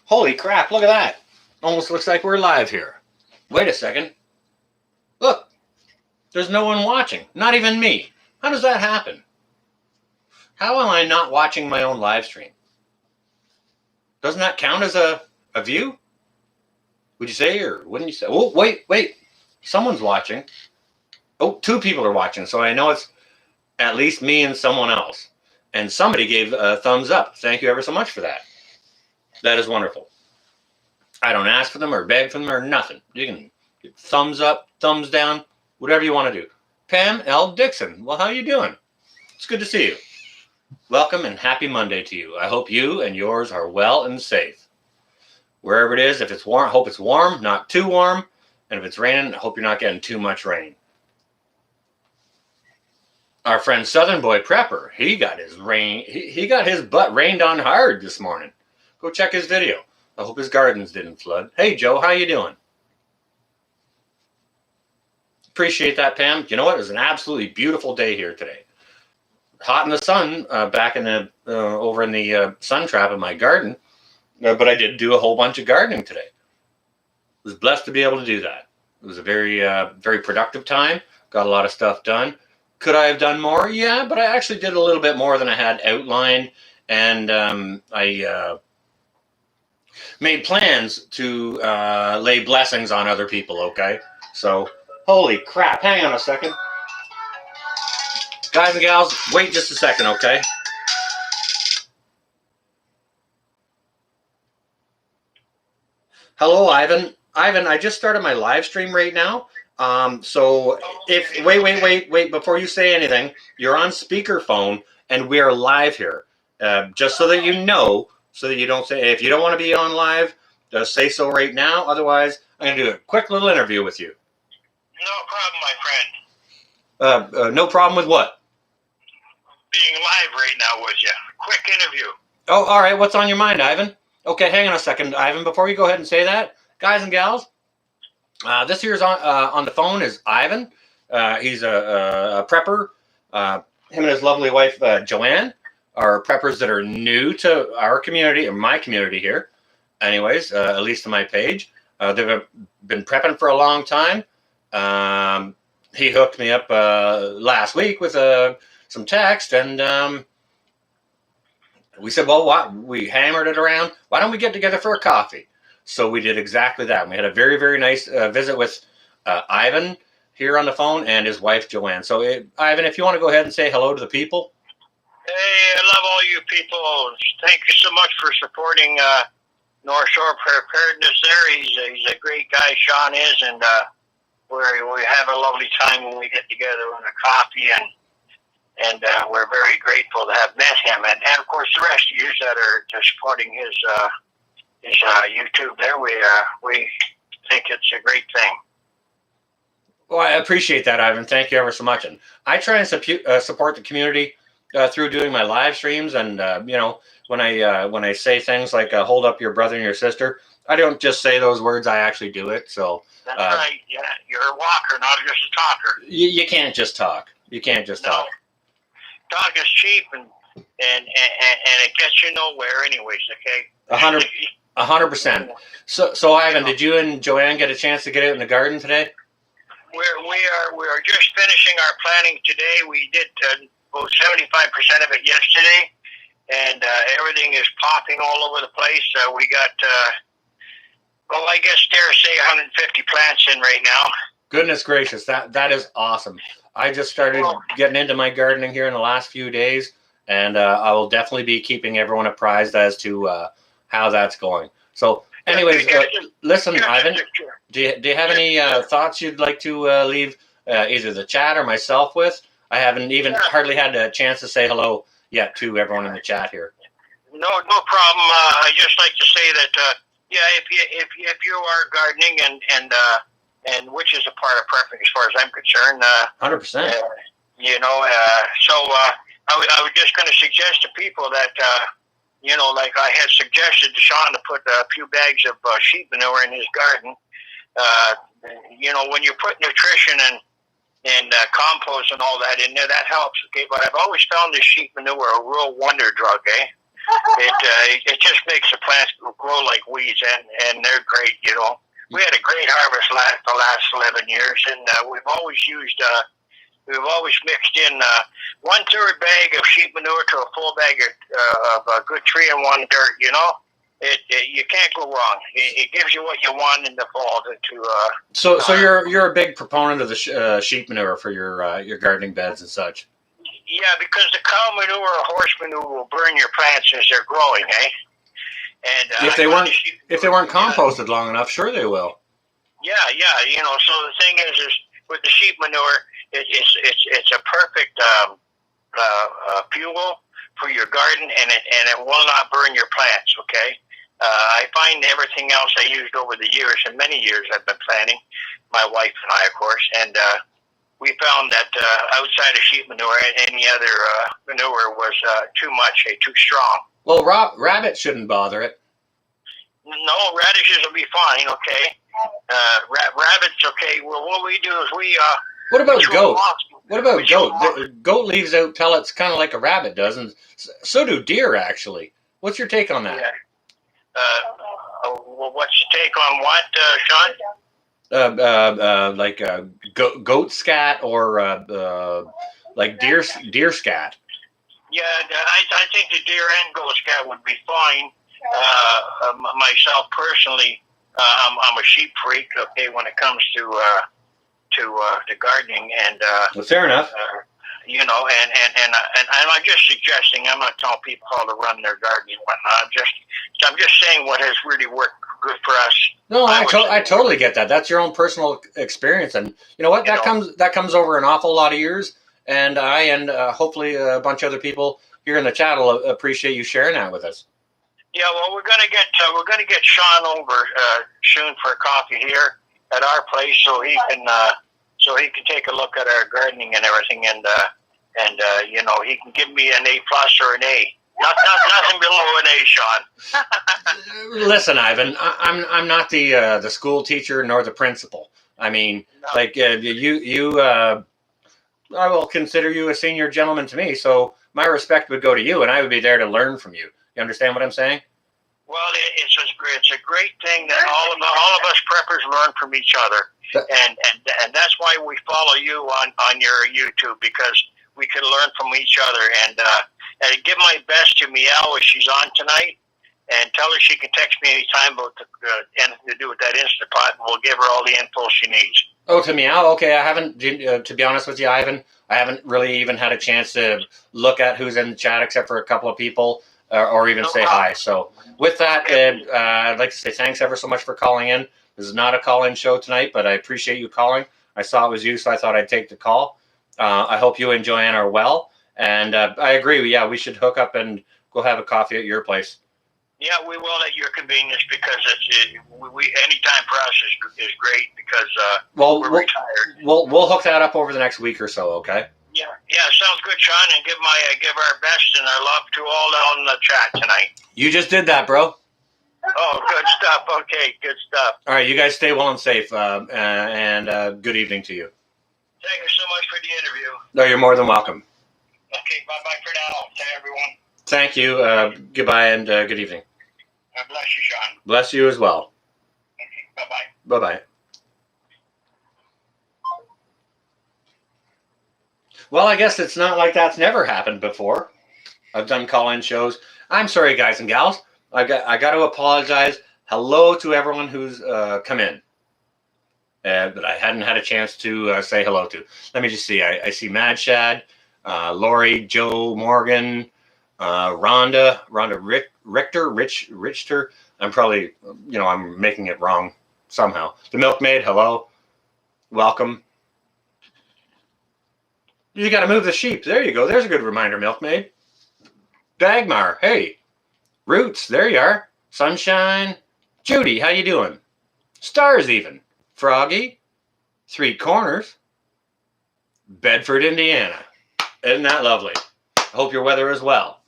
Holy crap, look at that. Almost looks like we're live here. Wait a second. Look, there's no one watching. Not even me. How does that happen? How am I not watching my own live stream? Doesn't that count as a view? Would you say, or wouldn't you say? Oh, wait. Someone's watching. Oh, two people are watching, so I know it's at least me and someone else. And somebody gave a thumbs up. Thank you ever so much for that. That is wonderful. I don't ask for them or beg for them or nothing. You can get thumbs up, thumbs down, whatever you want to do. Pam L. Dixon. Well, how you doing? It's good to see you. Welcome and happy Monday to you. I hope you and yours are well and safe. Wherever it is, if it's warm, hope it's warm, not too warm. And if it's raining, I hope you're not getting too much rain. Our friend Southern Boy Prepper, he got his butt rained on hard this morning. Go check his video. I hope his gardens didn't flood. Hey, Joe, how you doing? Appreciate that, Pam. You know what? It was an absolutely beautiful day here today. Hot in the sun, back in the over in the sun trap in my garden, but I did do a whole bunch of gardening today. Was blessed to be able to do that. It was a very very productive time. Got a lot of stuff done. Could I have done more? Yeah, but I actually did a little bit more than I had outlined, and I made plans to lay blessings on other people. Okay, so holy crap! Hang on a second. Guys and gals, wait just a second, okay? Hello, Ivan. Ivan, I just started my live stream right now. So if wait, before you say anything, you're on speakerphone and we are live here. Just so that you know, so that you don't say, if you don't want to be on live, just say so right now. Otherwise, I'm going to do a quick little interview with you. No problem, my friend. No problem with what? Being live right now with you. Quick interview. Oh, all right. What's on your mind, Ivan? Okay, hang on a second, Ivan. Before you go ahead and say that, guys and gals, this here's on the phone is Ivan. He's a prepper. Him and his lovely wife, Joanne, are preppers that are new to our community, or my community here. Anyways, at least to my page. They've been prepping for a long time. He hooked me up last week with some text, and we said, well, we hammered it around. Why don't we get together for a coffee? So we did exactly that. We had a very, very nice visit with Ivan here on the phone and his wife, Joanne. So, Ivan, if you want to go ahead and say hello to the people. Hey, I love all you people. Thank you so much for supporting North Shore Preparedness there. He's a great guy, Sean is, and we have a lovely time when we get together on a coffee, and we're very grateful to have met him, and of course the rest of you that are supporting his YouTube there. We think it's a great thing. Well, I appreciate that, Ivan. Thank you ever so much. And I try and support the community through doing my live streams, and when I say things like "hold up your brother and your sister," I don't just say those words. I actually do it. So that's right. Yeah, you're a walker, not just a talker. You can't just talk. You can't just talk. Talk is cheap, and it gets you nowhere, anyways. Okay. 100%. So Ivan, did you and Joanne get a chance to get out in the garden today? We are just finishing our planning today. We did about 75% of it yesterday, and everything is popping all over the place. We got, I guess dare say 150 plants in right now. Goodness gracious, that is awesome. I just started getting into my gardening here in the last few days, and I will definitely be keeping everyone apprised as to how that's going. So anyways, listen, Ivan, do you have any thoughts you'd like to leave either the chat or myself with? I haven't even hardly had a chance to say hello yet to everyone in the chat here. No problem. I just like to say that, if you are gardening and which is a part of prepping as far as I'm concerned. 100%. So I was just going to suggest to people that, like I had suggested to Sean to put a few bags of sheep manure in his garden. When you put nutrition and compost and all that in there. That helps. Okay, but I've always found this sheep manure a real wonder drug. It just makes the plants grow like weeds, and they're great. You know, we had a great harvest the last 11 years, and we've always used. We've always mixed in 1/3 bag of sheep manure to a full bag of good 3-in-1 dirt. You know, you can't go wrong. It gives you what you want in the fall. So you're a big proponent of the sheep manure for your gardening beds and such. Yeah, because the cow manure or horse manure will burn your plants as they're growing, eh? And if they weren't composted long enough, sure they will. Yeah. You know, so the thing is with the sheep manure, it's a perfect fuel for your garden, and it will not burn your plants. Okay. I find everything else I used over the years, and many years I've been planting, my wife and I, of course, and we found that outside of sheep manure, any other manure was too much, too strong. Well, rabbit shouldn't bother it. No, radishes will be fine, okay? Rabbits, okay. Well, what we do is we... what about goat? What about goat? Goat leaves out pellets kind of like a rabbit does, and so do deer, actually. What's your take on that? Yeah. Well, what's your take on what, Sean? Like goat scat or like deer scat. Yeah, I think the deer and goat scat would be fine. Myself personally, I'm a sheep freak. Okay, when it comes to gardening, and well, fair enough. You know, and I'm just suggesting. I'm not telling people how to run their garden and whatnot. I'm just saying what has really worked good for us. No, I totally get that. That's your own personal experience, and you know what? That comes over an awful lot of years, and hopefully a bunch of other people here in the chat will appreciate you sharing that with us. Yeah, well, we're gonna get Sean over soon for a coffee here at our place, so he can take a look at our gardening and everything, and you know, he can give me an A+ or an A. Nothing below an A, Sean. Listen, Ivan, I'm not the school teacher nor the principal. I mean, no. Like I will consider you a senior gentleman to me, so my respect would go to you, and I would be there to learn from you. You understand what I'm saying? Well, it's a great thing that all of us preppers learn from each other, and that's why we follow you on your YouTube, because we can learn from each other. And give my best to Meow if she's on tonight, and tell her she can text me anytime about anything to do with that Instapot, and we'll give her all the info she needs. Oh, to Meow? Okay, I haven't, to be honest with you, Ivan, I haven't really even had a chance to look at who's in the chat except for a couple of people, or even say hi. So with that, I'd like to say thanks ever so much for calling in. This is not a call-in show tonight, but I appreciate you calling. I saw it was you, so I thought I'd take the call. I hope you and Joanne are well. And I agree. Yeah, we should hook up and go have a coffee at your place. Yeah, we will at your convenience, because any time for us is great, because we're retired. We'll hook that up over the next week or so. Okay. Yeah, sounds good, Sean. And give our best and our love to all on the chat tonight. You just did that, bro. Oh, good stuff. Okay, good stuff. All right, you guys stay well and safe, and good evening to you. Thank you so much for the interview. No, you're more than welcome. Okay, bye-bye for now to everyone. Thank you. Goodbye and good evening. God bless you, Sean. Bless you as well. Okay, bye-bye. Bye-bye. Well, I guess it's not like that's never happened before. I've done call-in shows. I'm sorry, guys and gals. I got to apologize. Hello to everyone who's come in. But I hadn't had a chance to say hello to. Let me just see. I see Mad Shad, Lori, Joe Morgan, Rhonda Richter. I'm probably, I'm making it wrong somehow. The Milkmaid, hello. Welcome. You got to move the sheep. There you go. There's a good reminder, Milkmaid. Dagmar, hey. Roots, there you are. Sunshine. Judy, how you doing? Stars even. Froggy. Three Corners. Bedford, Indiana. Isn't that lovely? I hope your weather is well.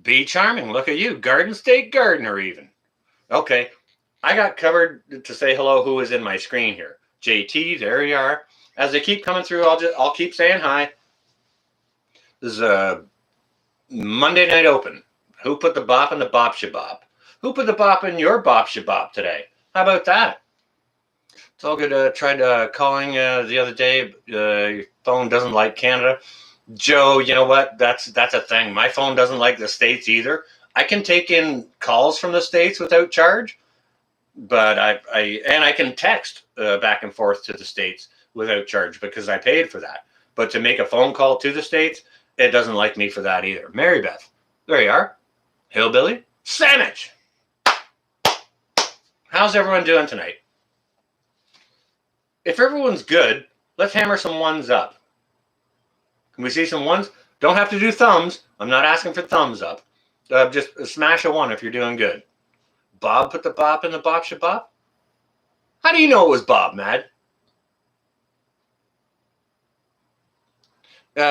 Be charming. Look at you. Garden State Gardener even. Okay. I got covered to say hello who is in my screen here. JT, there you are. As they keep coming through, I'll keep saying hi. This is a Monday night open. Who put the bop in the bop shabop? Who put the bop in your bop shabop today? How about that? It's all good. Tried calling the other day. Your phone doesn't like Canada. Joe, you know what? That's a thing. My phone doesn't like the States either. I can take in calls from the States without charge, but I can text back and forth to the States without charge because I paid for that. But to make a phone call to the States, it doesn't like me for that either. Mary Beth, there you are. Hillbilly sandwich. How's everyone doing tonight? If everyone's good, let's hammer some ones up. Can we see some ones? Don't have to do thumbs. I'm not asking for thumbs up. Just smash a one if you're doing good. Bob put the bop in the bop shabop? How do you know it was Bob, Mad?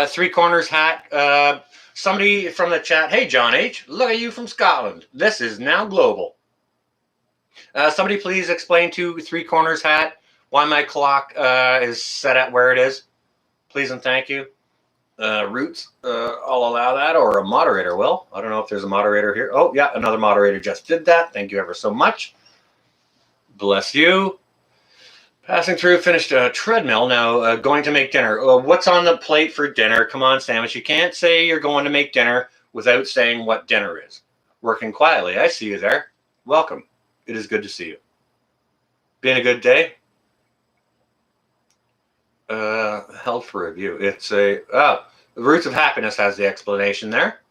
Three Corners hat. Somebody from the chat. Hey, John H. Look at you from Scotland. This is now global. Somebody please explain to Three Corners hat why my clock is set at where it is. Please and thank you. Roots, I'll allow that, or a moderator will. I don't know if there's a moderator here. Oh, yeah, another moderator just did that. Thank you ever so much. Bless you. Passing through, finished a treadmill. Now going to make dinner. What's on the plate for dinner? Come on, Sandwich. You can't say you're going to make dinner without saying what dinner is. Working quietly. I see you there. Welcome. It is good to see you. Been a good day? Held for review. It's the Roots of Happiness has the explanation there.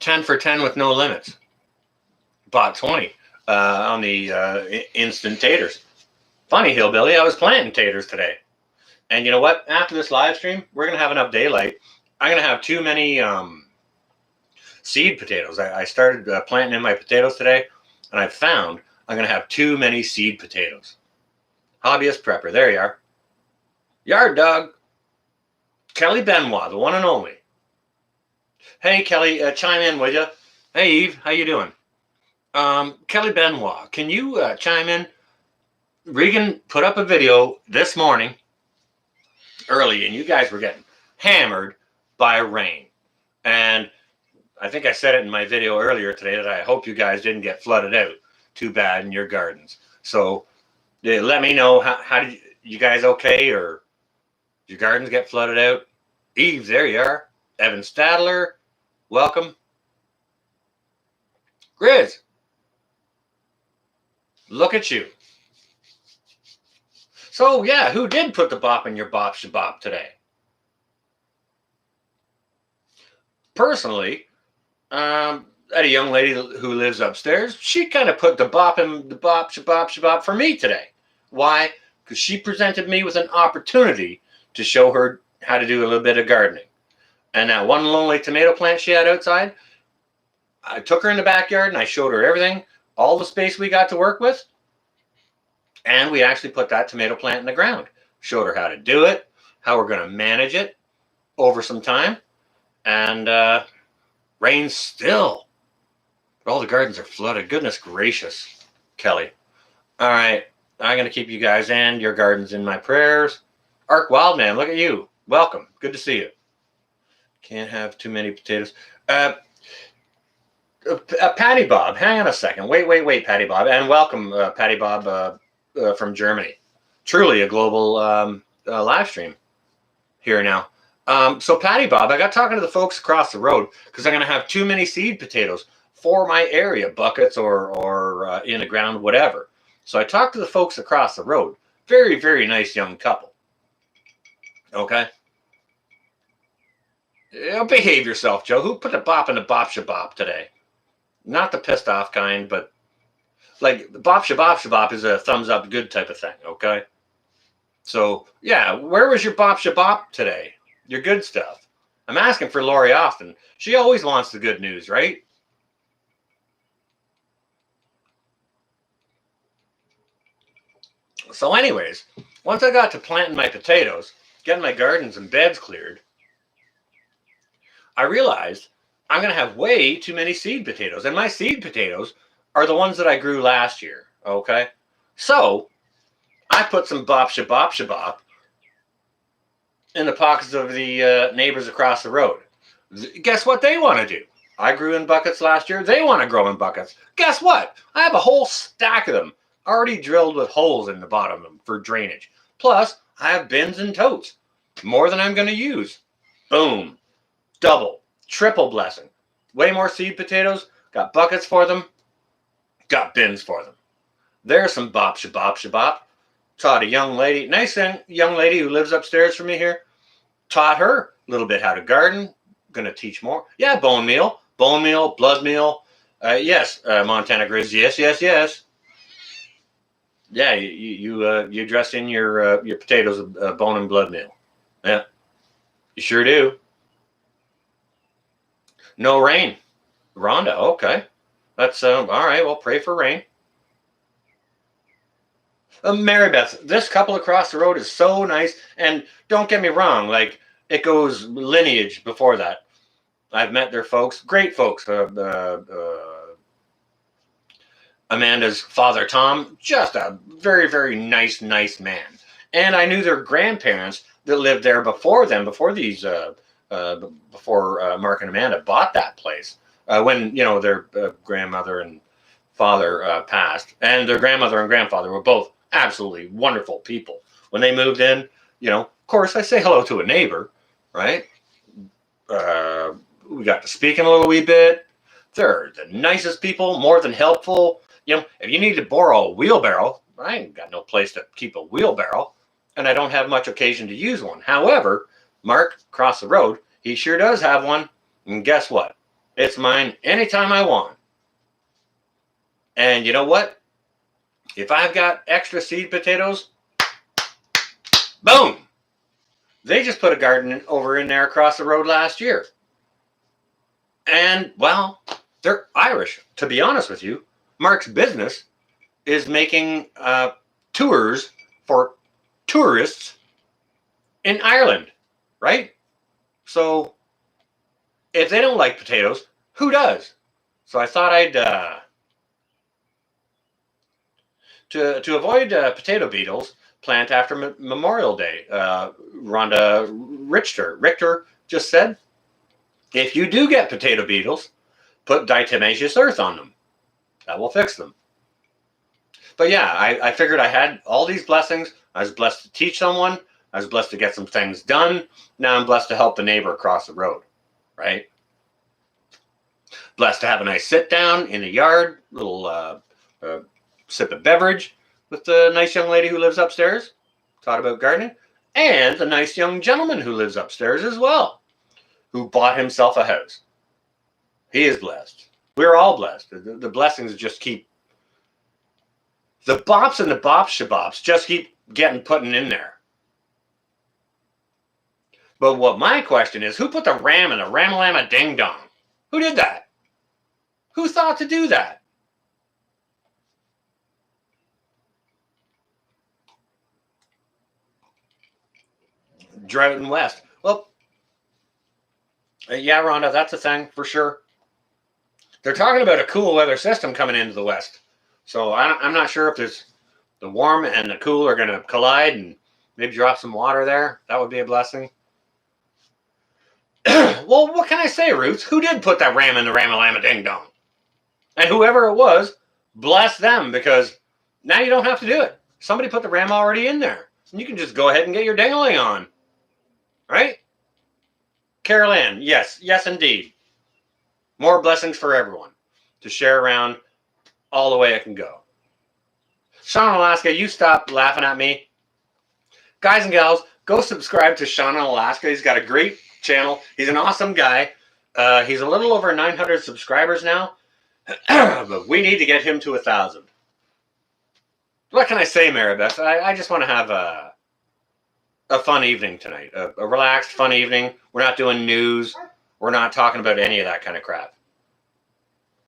$10 for $10 with no limits. Bought 20 on the instant taters. Funny, Hillbilly, I was planting taters today. And you know what? After this live stream, we're going to have enough daylight. I'm going to have too many seed potatoes. I started planting in my potatoes today, and I found I'm going to have too many seed potatoes. Hobbyist prepper. There you are. Yard dog. Kelly Benoit, the one and only. Hey, Kelly, chime in, will you? Hey, Eve, how you doing? Kelly Benoit, can you chime in? Regan put up a video this morning early, and you guys were getting hammered by rain. And I think I said it in my video earlier today that I hope you guys didn't get flooded out too bad in your gardens. So let me know, how did you guys okay, or your gardens get flooded out? Eve, there you are. Evan Stadler, welcome. Grizz, look at you. So yeah, who did put the bop in your bop shabop today? Personally, I had a young lady who lives upstairs. She kind of put the bop in the bop shabop for me today. Why? Because she presented me with an opportunity to show her how to do a little bit of gardening. And that one lonely tomato plant she had outside, I took her in the backyard and I showed her everything, all the space we got to work with. And we actually put that tomato plant in the ground. Showed her how to do it, how we're going to manage it over some time. And rain's still. But all the gardens are flooded. Goodness gracious, Kelly. All right. I'm going to keep you guys and your gardens in my prayers. Ark Wildman, look at you. Welcome. Good to see you. Can't have too many potatoes. Patty Bob, hang on a second. Wait, Patty Bob. And welcome, Patty Bob from Germany. Truly a global live stream here now. So Patty Bob, I got talking to the folks across the road because I'm going to have too many seed potatoes for my area, buckets or in the ground, whatever. So I talked to the folks across the road. Very, very nice young couple. Okay. Behave yourself, Joe. Who put the bop in the bop shabop today? Not the pissed off kind, but like the bop shabop is a thumbs up good type of thing. Okay. So yeah, where was your bop shabop today? Your good stuff. I'm asking for Lori Austin. She always wants the good news, right? So anyways, once I got to planting my potatoes, getting my gardens and beds cleared, I realized I'm going to have way too many seed potatoes. And my seed potatoes are the ones that I grew last year. Okay, so I put some bop shabop in the pockets of the neighbors across the road. Guess what they want to do? I grew in buckets last year. They want to grow in buckets. Guess what? I have a whole stack of them already drilled with holes in the bottom of them for drainage. Plus, I have bins and totes. More than I'm going to use. Boom. Double. Triple blessing. Way more seed potatoes. Got buckets for them. Got bins for them. There's some bop shabop. Taught a young lady, nice young lady who lives upstairs from me here. Taught her a little bit how to garden. Going to teach more. Yeah, bone meal, blood meal. Yes, Montana Grizz. Yes. Yeah, you dress in your potatoes with bone and blood meal. Yeah, you sure do. No rain, Rhonda. Okay, that's all right. Well, pray for rain. Mary Beth, this couple across the road is so nice, and don't get me wrong, like it goes lineage before that. I've met their folks, great folks. Amanda's father, Tom, just a very, very nice man. And I knew their grandparents that lived there before them, before Mark and Amanda bought that place. When their grandmother and father passed, and their grandmother and grandfather were both absolutely wonderful people. When they moved in, of course, I say hello to a neighbor, right? We got to speak in a little wee bit. They're the nicest people, more than helpful. If you need to borrow a wheelbarrow, I ain't got no place to keep a wheelbarrow, and I don't have much occasion to use one. However, Mark, across the road, he sure does have one, and guess what? It's mine anytime I want. And you know what? If I've got extra seed potatoes, boom! They just put a garden over in there across the road last year. And, well, they're Irish. To be honest with you, Mark's business is making tours for tourists in Ireland, right? So if they don't like potatoes, who does? So I thought I'd to avoid potato beetles, plant after Memorial Day. Rhonda Richter just said, if you do get potato beetles, put diatomaceous earth on them. That will fix them. But yeah, I figured I had all these blessings. I was blessed to teach someone. I was blessed to get some things done. Now I'm blessed to help the neighbor across the road, right? Blessed to have a nice sit down in the yard, little sip of beverage with the nice young lady who lives upstairs, taught about gardening, and the nice young gentleman who lives upstairs as well, who bought himself a house. He is blessed. We're all blessed. The blessings just keep, the bops and the bop shabops just keep getting put in there. But what my question is, who put the ram in the Ramalama Ding Dong? Who did that? Who thought to do that? Driving west. Well, yeah, Rhonda, that's a thing for sure. They're talking about a cool weather system coming into the west. So I'm not sure if the warm and the cool are going to collide and maybe drop some water there. That would be a blessing. Well, what can I say, Roots? Who did put that ram in the Ramalama Ding Dong? And whoever it was, bless them, because now you don't have to do it. Somebody put the ram already in there. And you can just go ahead and get your ding-a-ling on. Right? Carol Ann, yes, indeed. More blessings for everyone to share around all the way it can go. Sean Alaska, you stop laughing at me. Guys and gals, go subscribe to Sean Alaska. He's got a great channel. He's an awesome guy. He's a little over 900 subscribers now, but we need to get him to 1,000. What can I say, Maribeth? I just want to have a fun evening tonight, a relaxed, fun evening. We're not doing news. We're not talking about any of that kind of crap.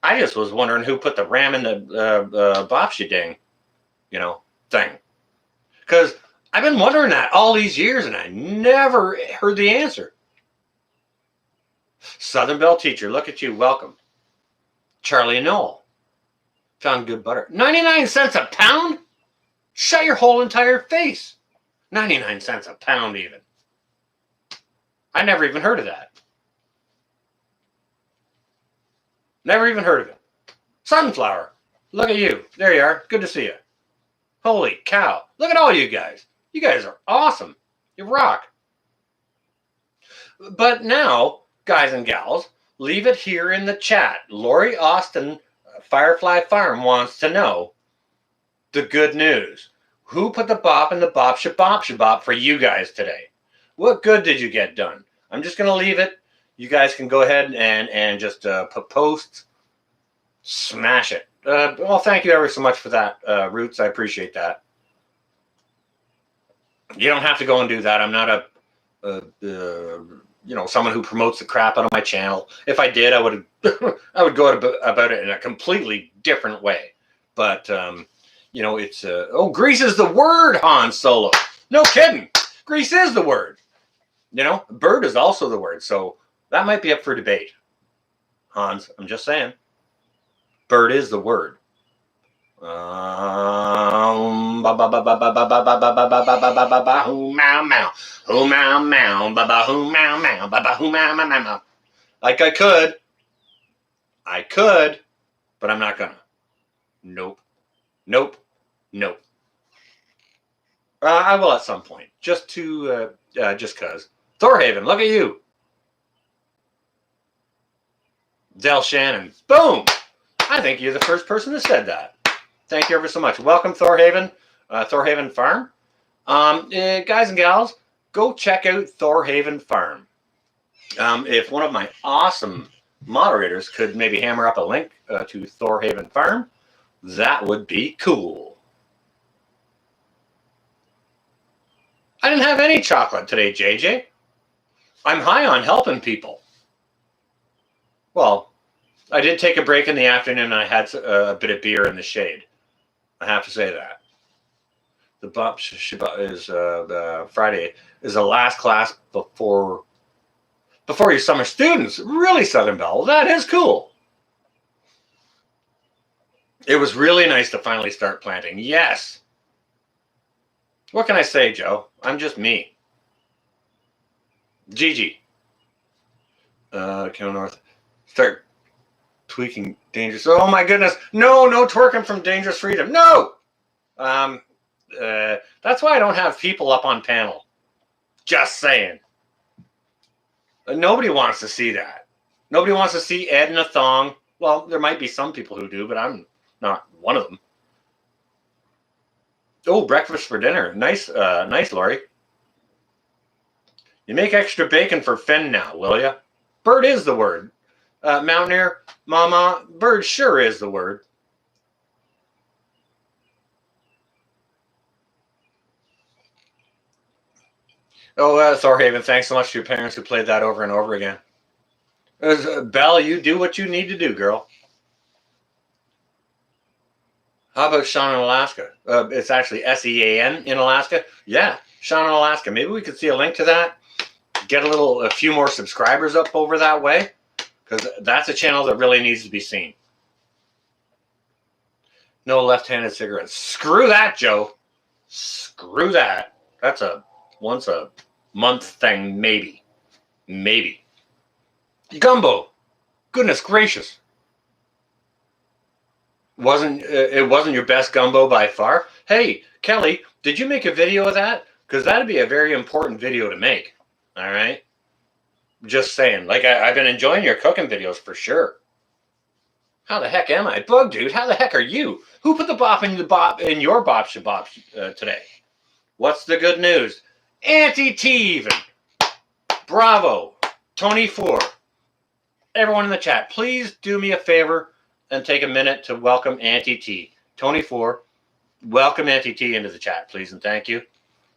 I just was wondering who put the ram in the bopsy ding, thing. Because I've been wondering that all these years, and I never heard the answer. Southern Belle Teacher, look at you. Welcome. Charlie and Noel. Found good butter. 99 cents a pound? Shut your whole entire face. 99 cents a pound even. I never even heard of that. Never even heard of it. Sunflower. Look at you. There you are. Good to see you. Holy cow. Look at all you guys. You guys are awesome. You rock. But now, guys and gals, leave it here in the chat. Lori Austin, Firefly Farm, wants to know the good news. Who put the bop in the bop shabop for you guys today? What good did you get done? I'm just going to leave it. You guys can go ahead and just post, smash it. Well, thank you ever so much for that, Roots. I appreciate that. You don't have to go and do that. I'm not someone who promotes the crap out of my channel. If I did, I would I would go about it in a completely different way. But it's Grease is the word, Han Solo. No kidding. Grease is the word. Bird is also the word. So that might be up for debate. Hans, I'm just saying. Bird is the word. Like I could, but I'm not gonna. Nope. I will at some point, just cause. Thorhaven, look at you. Del Shannon, boom. I think you're the first person that said that. Thank you ever so much. Welcome, Thorhaven, Thorhaven Farm. Guys and gals, go check out Thorhaven Farm. If one of my awesome moderators could maybe hammer up a link to Thorhaven Farm, that would be cool. I didn't have any chocolate today, JJ. I'm high on helping people. Well, I did take a break in the afternoon and I had a bit of beer in the shade. I have to say that. The Bop is Friday is the last class before your summer students. Really, Southern Belle. That is cool. It was really nice to finally start planting. Yes. What can I say, Joe? I'm just me. Gigi. Come north. Start tweaking dangerous. Oh my goodness. No twerking from Dangerous Freedom. No. That's why I don't have people up on panel. Just saying. Nobody wants to see that. Nobody wants to see Ed in a thong. Well, there might be some people who do, but I'm not one of them. Oh, breakfast for dinner. Nice, Lori. You make extra bacon for Finn now, will ya? Bird is the word. Mountaineer, Mama, bird sure is the word. Oh, Thorhaven, thanks so much to your parents who played that over and over again. Belle, you do what you need to do, girl. How about Sean in Alaska? It's actually SEAN in Alaska. Yeah, Sean in Alaska. Maybe we could see a link to that. Get a few more subscribers up over that way, because that's a channel that really needs to be seen. No left-handed cigarettes. Screw that, Joe. Screw that. That's a once a month thing, maybe. Gumbo. Goodness gracious. It wasn't your best gumbo by far? Hey, Kelly, did you make a video of that? Because that'd be a very important video to make. All right? Just saying. Like, I've been enjoying your cooking videos for sure. How the heck am I? Bug dude, how the heck are you? Who put the bop in your bop shabop today? What's the good news? Auntie T even. Bravo. Tony 4. Everyone in the chat, please do me a favor and take a minute to welcome Auntie T. Tony 4, welcome Auntie T into the chat, please, and thank you.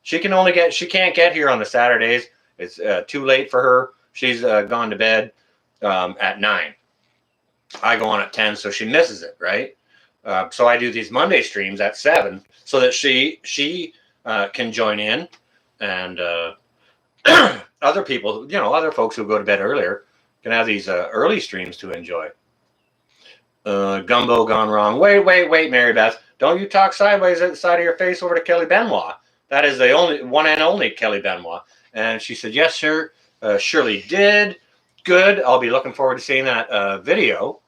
She can't get here on the Saturdays. It's too late for her. She's gone to bed at 9. I go on at 10, so she misses it, right? So I do these Monday streams at 7 so that she can join in, and other people, other folks who go to bed earlier can have these early streams to enjoy. Gumbo gone wrong. Wait, Mary Beth. Don't you talk sideways at the side of your face over to Kelly Benoit. That is the only one and only Kelly Benoit. And she said, yes, sir. Shirley did. Good. I'll be looking forward to seeing that video.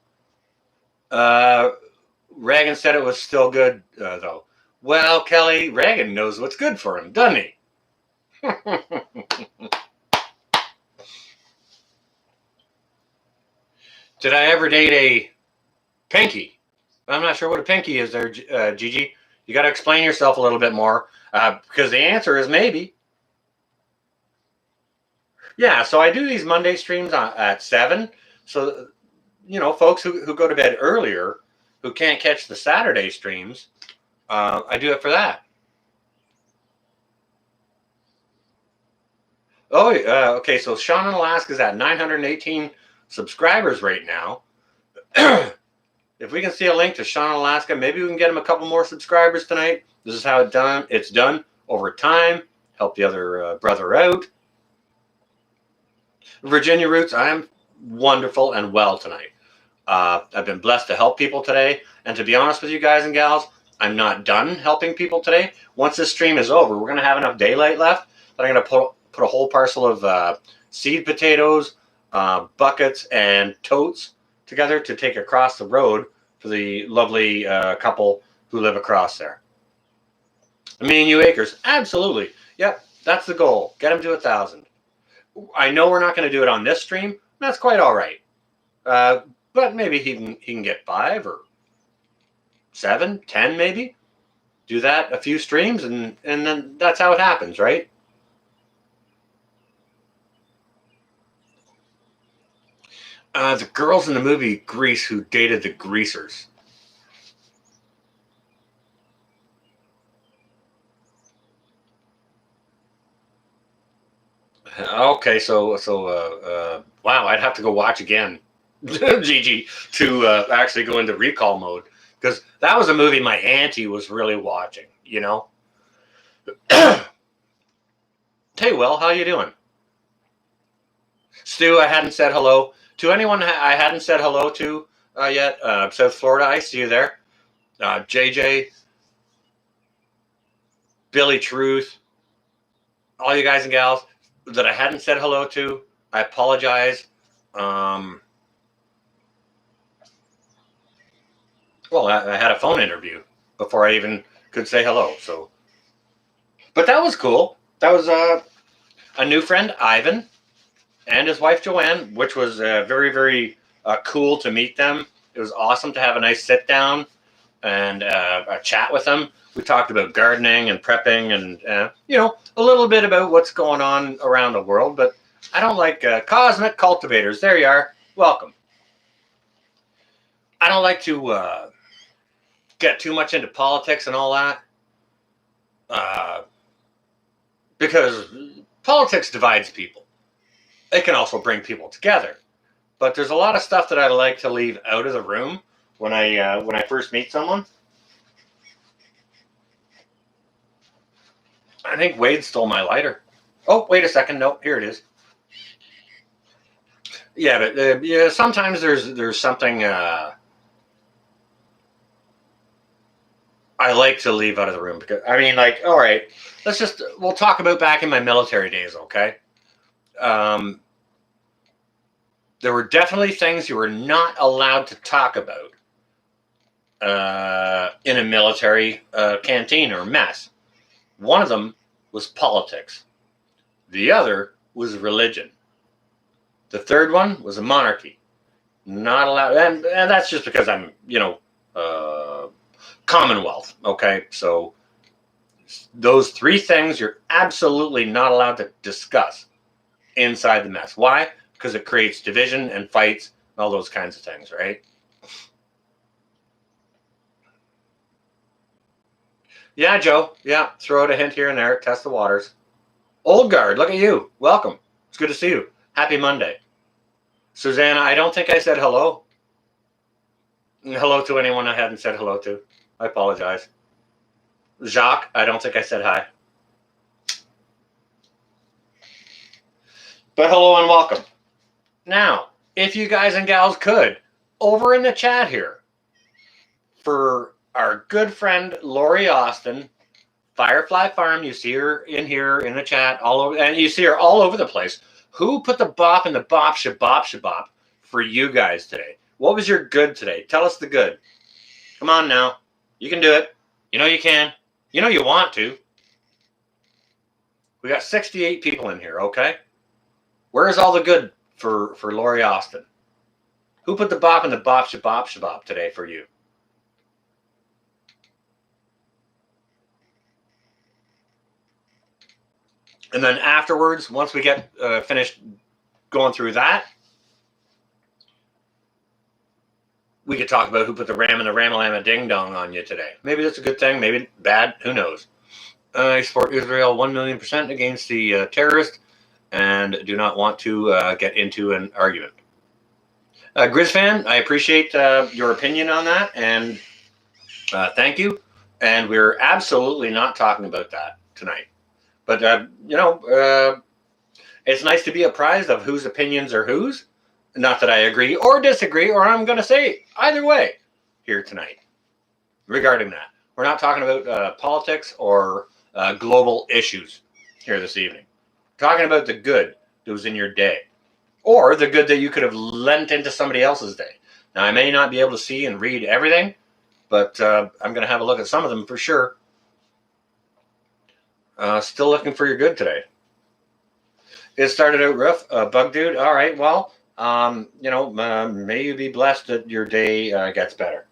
Reagan said it was still good, though. Well, Kelly, Reagan knows what's good for him, doesn't he? Did I ever date a pinky? I'm not sure what a pinky is there, Gigi. You got to explain yourself a little bit more, because the answer is maybe. Yeah, so I do these Monday streams at 7. So, folks who go to bed earlier, who can't catch the Saturday streams, I do it for that. Oh, okay, so Sean in Alaska is at 918 subscribers right now. If we can see a link to Sean in Alaska, maybe we can get him a couple more subscribers tonight. This is how it's done over time. Help the other brother out. Virginia Roots, I am wonderful and well tonight. I've been blessed to help people today. And to be honest with you guys and gals, I'm not done helping people today. Once this stream is over, we're going to have enough daylight left that I'm going to put a whole parcel of seed potatoes, buckets, and totes together to take across the road for the lovely couple who live across there. A million new acres. Absolutely. Yep, that's the goal. Get them to 1,000. I know we're not going to do it on this stream. That's quite all right. But maybe he can get 5 or 7, 10 maybe. Do that a few streams, and then that's how it happens, right? The girls in the movie Grease who dated the greasers. Okay, so wow, I'd have to go watch again, Gigi, to actually go into recall mode, because that was a movie my auntie was really watching, Hey, Will, how you doing? Stu, I hadn't said hello to anyone I hadn't said hello to yet. South Florida, I see you there. JJ, Billy Truth, all you guys and gals that I hadn't said hello to, I apologize. Well, I had a phone interview before I even could say hello. So, but that was cool. That was a new friend, Ivan, and his wife, Joanne, which was very, very cool to meet them. It was awesome to have a nice sit down and a chat with them. We talked about gardening and prepping and, a little bit about what's going on around the world. But I don't like cosmic cultivators. There you are. Welcome. I don't like to get too much into politics and all that. Because politics divides people. It can also bring people together. But there's a lot of stuff that I like to leave out of the room when I first meet someone. I think Wade stole my lighter. Oh, wait a second. No, here it is. Yeah, but sometimes there's something I like to leave out of the room, because all right, we'll talk about back in my military days, okay? There were definitely things you were not allowed to talk about in a military canteen or mess. One of them was politics. The other was religion. The third one was a monarchy. Not allowed, and that's just because I'm, Commonwealth, okay? So those 3 things you're absolutely not allowed to discuss inside the mess. Why? Because it creates division and fights and all those kinds of things, right? Yeah, Joe. Yeah, throw out a hint here and there. Test the waters. Old guard, look at you. Welcome. It's good to see you. Happy Monday. Susanna, I don't think I said hello. Hello to anyone I hadn't said hello to. I apologize. Jacques, I don't think I said hi. But hello and welcome. Now, if you guys and gals could, over in the chat here, for our good friend Lori Austin, Firefly Farm. You see her in here in the chat all over, and you see her all over the place. Who put the bop in the bop shabop for you guys today? What was your good today? Tell us the good. Come on now. You can do it. You know you can. You know you want to. We got 68 people in here, okay? Where is all the good for Lori Austin? Who put the bop in the bop shabop today for you? And then afterwards, once we get finished going through that, we could talk about who put the ram and the ramalama ding dong on you today. Maybe that's a good thing, maybe bad, who knows. I support Israel 1,000,000% against the terrorist and do not want to get into an argument. Grizz fan, I appreciate your opinion on that, and thank you. And we're absolutely not talking about that tonight. But, it's nice to be apprised of whose opinions are whose. Not that I agree or disagree, or I'm going to say either way here tonight regarding that. We're not talking about politics or global issues here this evening. We're talking about the good that was in your day, or the good that you could have lent into somebody else's day. Now, I may not be able to see and read everything, but I'm going to have a look at some of them for sure. Still looking for your good today. It started out rough. Bug dude. All right. Well, may you be blessed that your day gets better.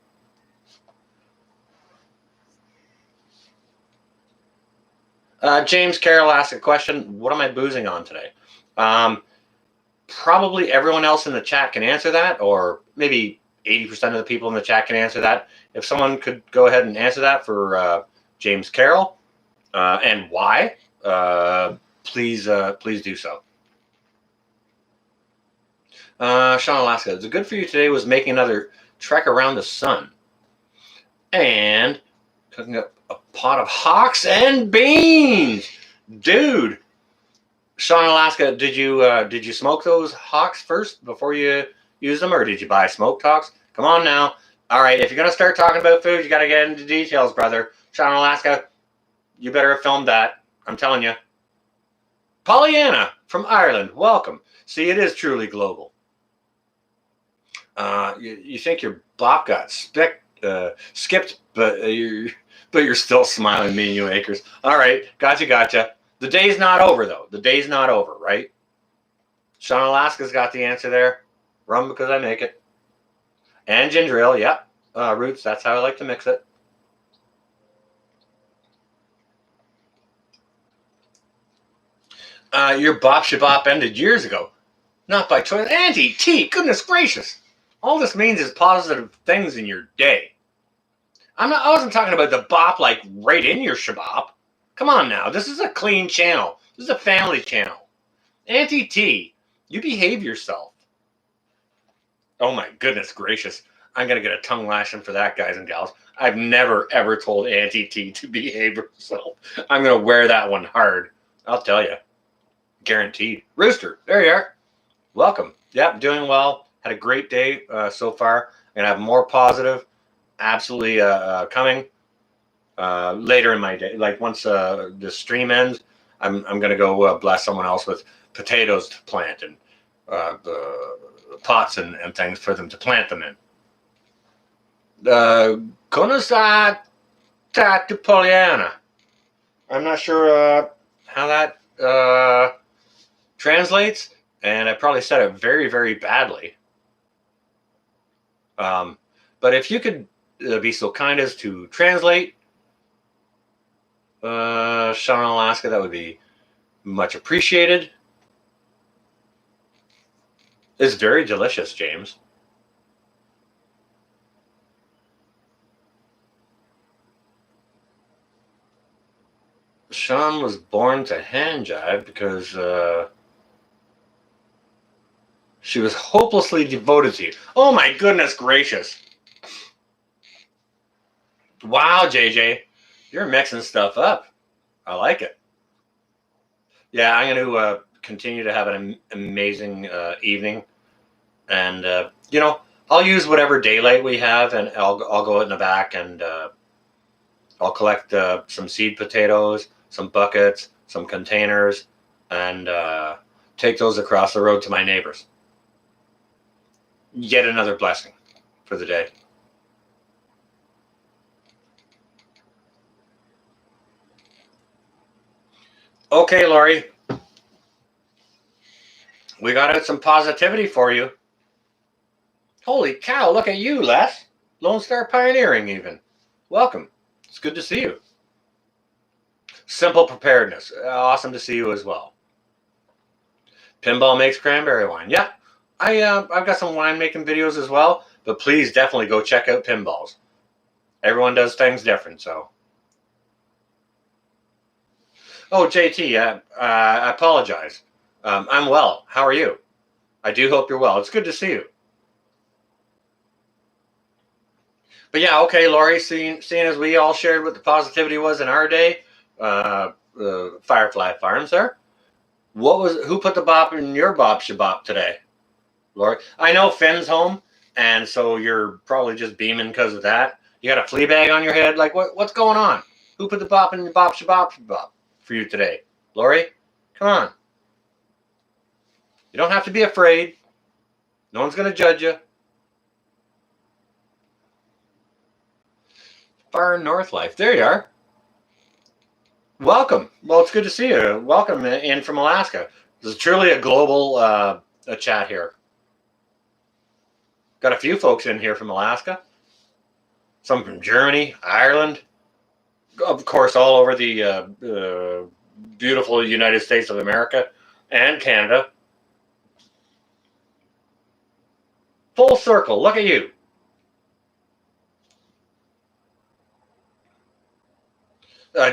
James Carroll asked a question. What am I boozing on today? Probably everyone else in the chat can answer that, or maybe 80% of the people in the chat can answer that. If someone could go ahead and answer that for James Carroll and why, please do so. Sean Alaska, the good for you today was making another trek around the sun and cooking up a pot of hocks and beans, dude. Sean Alaska, did you smoke those hocks first before you use them, or did you buy smoked hocks? Come on now. All right, if you're gonna start talking about food, you got to get into details, brother. Sean Alaska, you better have filmed that. I'm telling you. Pollyanna from Ireland, welcome. See, it is truly global. You think your bop got skipped, but you're still smiling, me and you acres. All right, gotcha. The day's not over, though. The day's not over, right? Sean Alaska's got the answer there. Rum because I make it. And ginger ale, yep. Roots, that's how I like to mix it. Your bop shabop ended years ago. Not by choice. Auntie T, goodness gracious. All this means is positive things in your day. I wasn't talking about the bop like right in your shabop. Come on now. This is a clean channel. This is a family channel. Auntie T, you behave yourself. Oh my goodness gracious. I'm going to get a tongue lashing for that, guys and gals. I've never, ever told Auntie T to behave herself. I'm going to wear that one hard. I'll tell you. Guaranteed. Rooster, there you are. Welcome. Yep, doing well. Had a great day so far. I'm going to have more positive. Absolutely coming later in my day. Like once the stream ends, I'm going to go bless someone else with potatoes to plant and pots and things for them to plant them in. Konasat to Pollyanna. I'm not sure how that translates, and I probably said it very, very badly. But if you could be so kind as to translate, Sean Alaska, that would be much appreciated. It's very delicious, James. Sean was born to hand jive because she was hopelessly devoted to you. Oh my goodness gracious. Wow, JJ. You're mixing stuff up. I like it. Yeah, I'm going to continue to have an amazing evening. And, I'll use whatever daylight we have, and I'll go out in the back, and I'll collect some seed potatoes, some buckets, some containers, and take those across the road to my neighbors. Yet another blessing for the day. Okay, Lori. We got out some positivity for you. Holy cow, look at you, Les. Lone Star Pioneering even. Welcome. It's good to see you. Simple preparedness. Awesome to see you as well. Pinball makes cranberry wine. Yeah, I've got some wine making videos as well, but please definitely go check out Pinballs. Everyone does things different, so. Oh, JT, I apologize. I'm well. How are you? I do hope you're well. It's good to see you. But yeah, okay, Laurie, seeing as we all shared what the positivity was in our day, Firefly Farms there. Who put the bop in your bop shabop today? Laurie? I know Finn's home, and so you're probably just beaming because of that. You got a flea bag on your head? Like, what's going on? Who put the bop in your bop shabop for you today? Laurie? Come on. You don't have to be afraid. No one's going to judge you. Far North Life. There you are. Welcome. Well, it's good to see you. Welcome in from Alaska. This is truly a global chat here. Got a few folks in here from Alaska. Some from Germany, Ireland. Of course, all over the beautiful United States of America and Canada. Full circle. Look at you.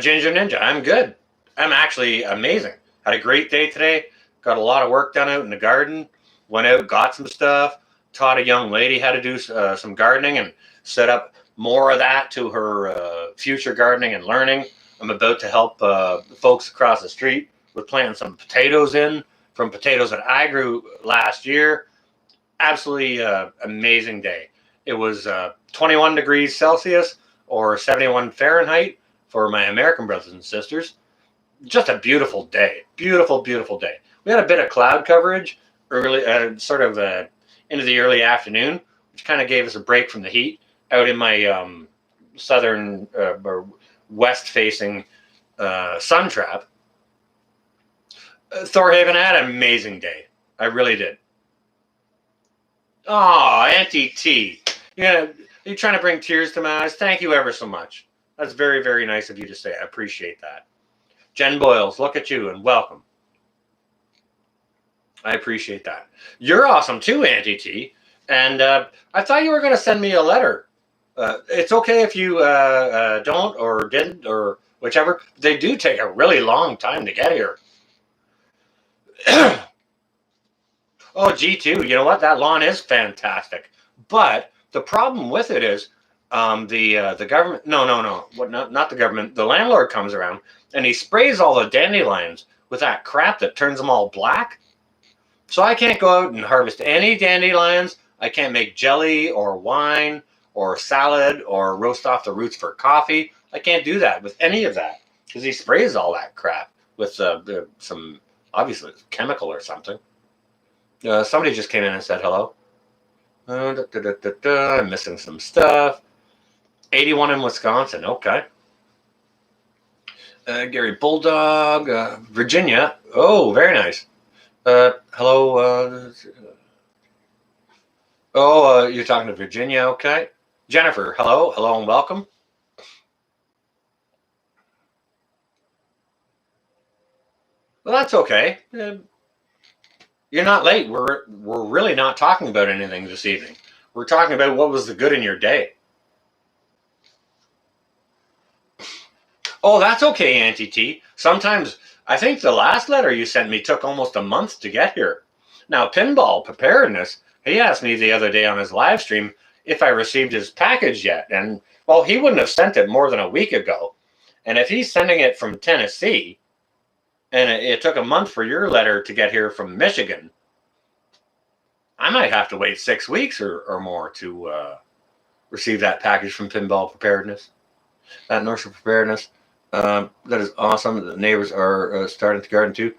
Ginger Ninja, I'm good. I'm actually amazing. Had a great day today. Got a lot of work done out in the garden. Went out, got some stuff. Taught a young lady how to do some gardening and set up more of that to her future gardening and learning. I'm about to help folks across the street with planting some potatoes in from potatoes that I grew last year. Absolutely amazing day. It was 21 degrees Celsius or 71 Fahrenheit for my American brothers and sisters. Just a beautiful day. Beautiful, beautiful day. We had a bit of cloud coverage early, into the early afternoon, which kind of gave us a break from the heat out in my southern or west-facing sun trap. Thorhaven, I had an amazing day. I really did. Oh, Auntie T. Yeah, you're trying to bring tears to my eyes. Thank you ever so much. That's very, very nice of you to say. I appreciate that. Jen Boyles, look at you and welcome. I appreciate that. You're awesome too, Auntie T. And I thought you were going to send me a letter. It's okay if you don't or didn't or whichever. They do take a really long time to get here. Oh, G2, you know what? That lawn is fantastic. But the problem with it is the government, no, not the government. The landlord comes around and he sprays all the dandelions with that crap that turns them all black. So I can't go out and harvest any dandelions. I can't make jelly or wine or salad or roast off the roots for coffee. I can't do that with any of that because he sprays all that crap with some, obviously, chemical or something. Somebody just came in and said hello. I'm missing some stuff. 81 in Wisconsin. Okay. Gary Bulldog. Virginia. Oh, very nice. Hello. You're talking to Virginia. Okay. Jennifer. Hello. Hello and welcome. Well, that's okay. You're not late. We're really not talking about anything this evening. We're talking about what was the good in your day. Oh, that's okay, Auntie T. Sometimes, I think the last letter you sent me took almost a month to get here. Now, Pinball Preparedness, he asked me the other day on his live stream if I received his package yet. And, well, he wouldn't have sent it more than a week ago. And if he's sending it from Tennessee, and it took a month for your letter to get here from Michigan, I might have to wait 6 weeks or more to receive that package from Pinball Preparedness, that North Shore Preparedness. That is awesome. The neighbors are starting to garden too.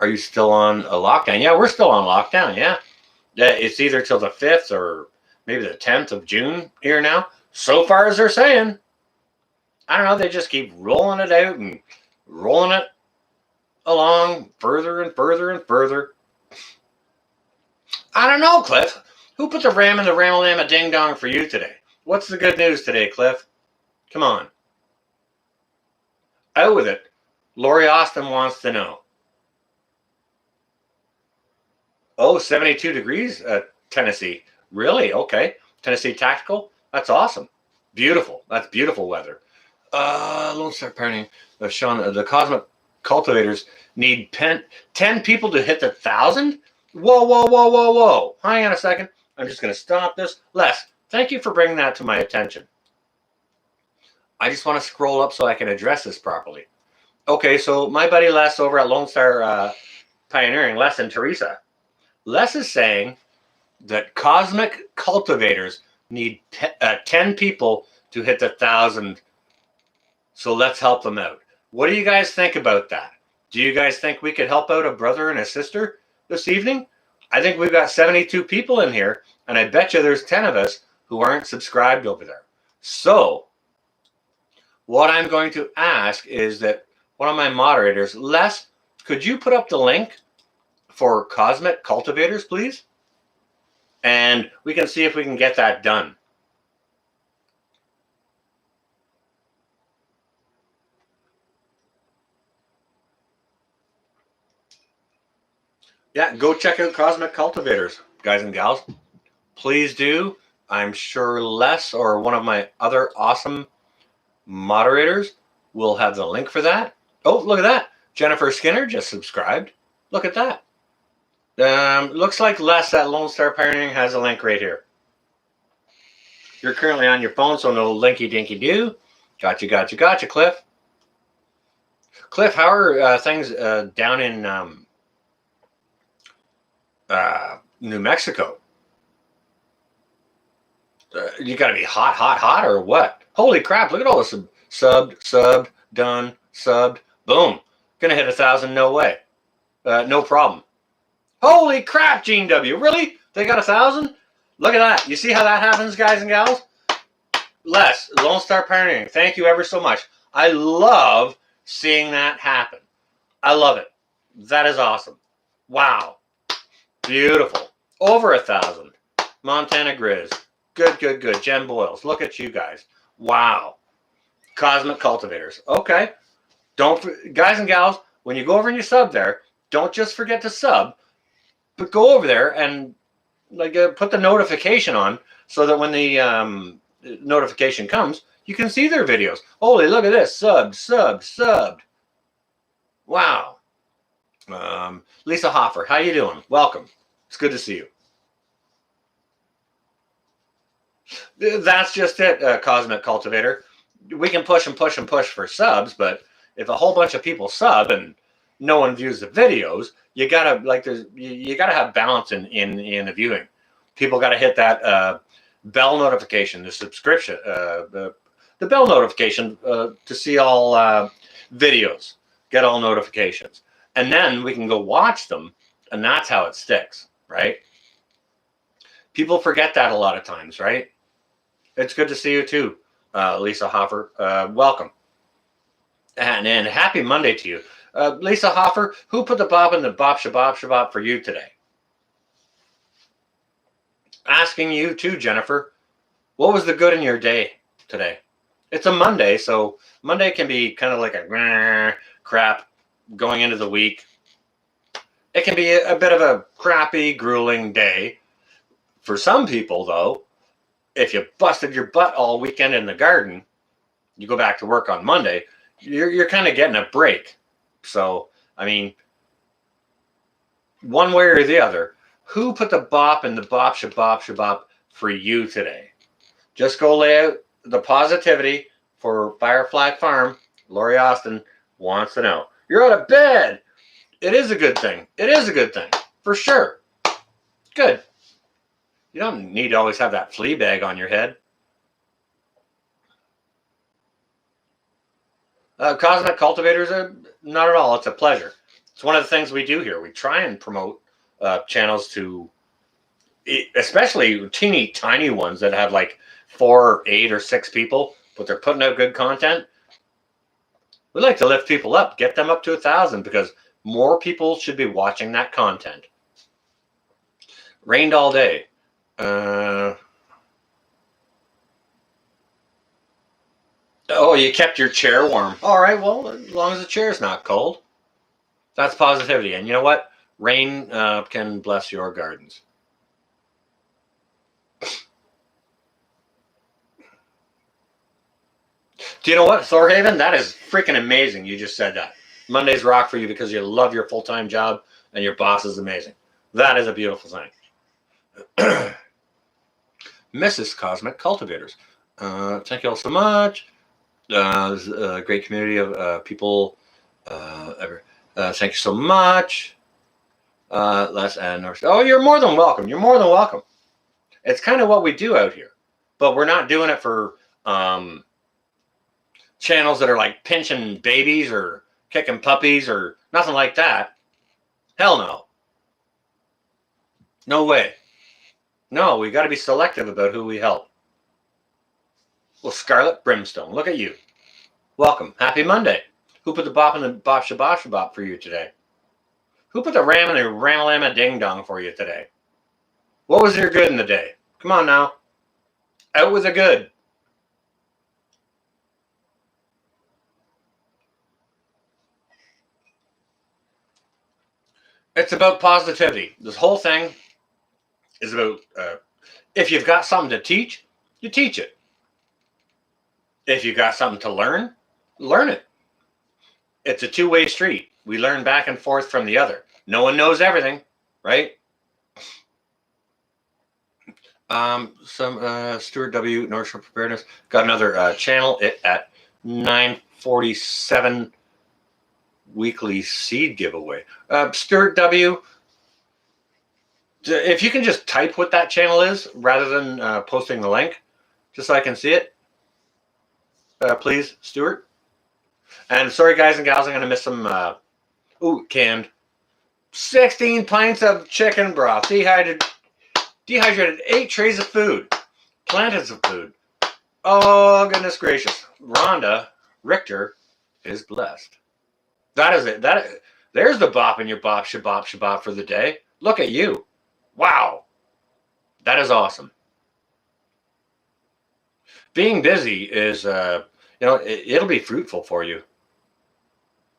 Are you still on a lockdown? Yeah, we're still on lockdown. Yeah, it's either till the 5th or maybe the 10th of June here now. So far as they're saying. I don't know. They just keep rolling it out and rolling it along further and further and further. I don't know, Cliff. Who put the ram in the ramalama ding dong for you today? What's the good news today, Cliff? Come on. Out with it. Lori Austin wants to know. Oh, 72 degrees at Tennessee. Really? Okay. Tennessee Tactical? That's awesome. Beautiful. That's beautiful weather. Lone Star Parenting. Sean, the Cosmic Cultivators need 10 people to hit the 1,000? Whoa, whoa, whoa, whoa, whoa. Hang on a second. I'm just going to stop this. Les, thank you for bringing that to my attention. I just want to scroll up so I can address this properly. Okay, so my buddy Les over at Lone Star Pioneering, Les and Teresa. Les is saying that Cosmic Cultivators need 10 people to hit the 1,000. So let's help them out. What do you guys think about that? Do you guys think we could help out a brother and a sister this evening? I think we've got 72 people in here, and I bet you there's 10 of us who aren't subscribed over there. So what I'm going to ask is that one of my moderators, Les, could you put up the link for Cosmic Cultivators, please? And we can see if we can get that done. Yeah, go check out Cosmic Cultivators, guys and gals. Please do. I'm sure Les or one of my other awesome moderators will have the link for that. Oh, look at that. Jennifer Skinner just subscribed. Look at that. Looks like Les at Lone Star Pioneering has a link right here. You're currently on your phone, so no linky dinky do. Gotcha, Cliff. Cliff, how are things down in New Mexico? You got to be hot, or what? Holy crap! Look at all this subbed, done, subbed, boom. Gonna hit 1,000, no way, no problem. Holy crap, Gene W. Really? They got 1,000? Look at that. You see how that happens, guys and gals? Les, Lone Star Pioneering, thank you ever so much. I love seeing that happen. I love it. That is awesome. Wow. Beautiful. Over 1,000. Montana Grizz. Good. Jen Boyles. Look at you guys. Wow. Cosmic Cultivators. Okay. Guys and gals, when you go over and you sub there, don't just forget to sub, but go over there and put the notification on so that when the notification comes, you can see their videos. Holy, look at this. Subbed. Wow. Lisa Hoffer, how you doing? Welcome. It's good to see you. That's just it, Cosmic Cultivator. We can push for subs, but if a whole bunch of people sub and no one views the videos, you gotta you gotta have balance in the viewing. People gotta hit that bell notification, the subscription, the bell notification to see all videos, get all notifications, and then we can go watch them, and that's how it sticks, right? People forget that a lot of times, right? It's good to see you too, Lisa Hoffer. Welcome. And happy Monday to you. Lisa Hoffer, who put the bob in the bop shabop for you today? Asking you too, Jennifer. What was the good in your day today? It's a Monday, so Monday can be kind of like a crap going into the week. It can be a bit of a crappy, grueling day. For some people, though, if you busted your butt all weekend in the garden, you go back to work on Monday, you're kind of getting a break. So, I mean, one way or the other, who put the bop in the bop shabop for you today? Just go lay out the positivity for Firefly Farm. Lori Austin wants to know. You're out of bed. It is a good thing. For sure. Good. You don't need to always have that flea bag on your head. Cosmic cultivators are not at all. It's a pleasure. It's one of the things we do here. We try and promote channels to, especially teeny tiny ones that have like 4 or 8 or 6 people, but they're putting out good content. We like to lift people up, get them up to 1,000, because more people should be watching that content. Rained all day. Oh, you kept your chair warm. All right, well, as long as the chair's not cold. That's positivity. And you know what? Rain can bless your gardens. Do you know what, Thorhaven? That is freaking amazing. You just said that. Mondays rock for you because you love your full-time job and your boss is amazing. That is a beautiful thing. Mrs. Cosmic Cultivators. Thank you all so much. There's a great community of people. Thank you so much. Oh, you're more than welcome. You're more than welcome. It's kind of what we do out here, but we're not doing it for channels that are like pinching babies or kicking puppies or nothing like that. Hell no. No way. No, we got to be selective about who we help. Well, Scarlet Brimstone, look at you. Welcome. Happy Monday. Who put the bop in the bop shabop shabop for you today? Who put the ram in the ramalama ding dong for you today? What was your good in the day? Come on now. Out with the good. It's about positivity. This whole thing is about if you've got something to teach, you teach it. If you've got something to learn, learn it. It's a two-way street. We learn back and forth from the other. No one knows everything, right? Stuart W. North Shore Preparedness got another channel at 9:47 weekly seed giveaway. Stuart W., if you can just type what that channel is rather than posting the link, just so I can see it, please, Stuart. And sorry, guys and gals, I'm going to miss some canned. 16 pints of chicken broth, dehydrated 8 trays of food, plantains of food. Oh, goodness gracious. Rhonda Richter is blessed. That is it. There's the bop in your bop shabop shabop for the day. Look at you. Wow. That is awesome. Being busy is, it'll be fruitful for you.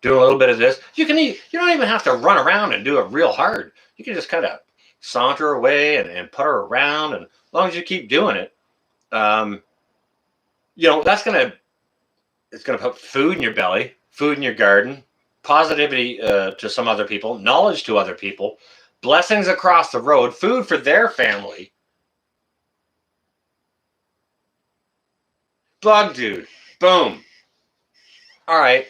Do a little bit of this. You don't even have to run around and do it real hard. You can just kind of saunter away and putter around, and as long as you keep doing it, it's gonna put food in your belly, food in your garden, positivity to some other people, knowledge to other people, blessings across the road, food for their family. Bug dude, boom. All right.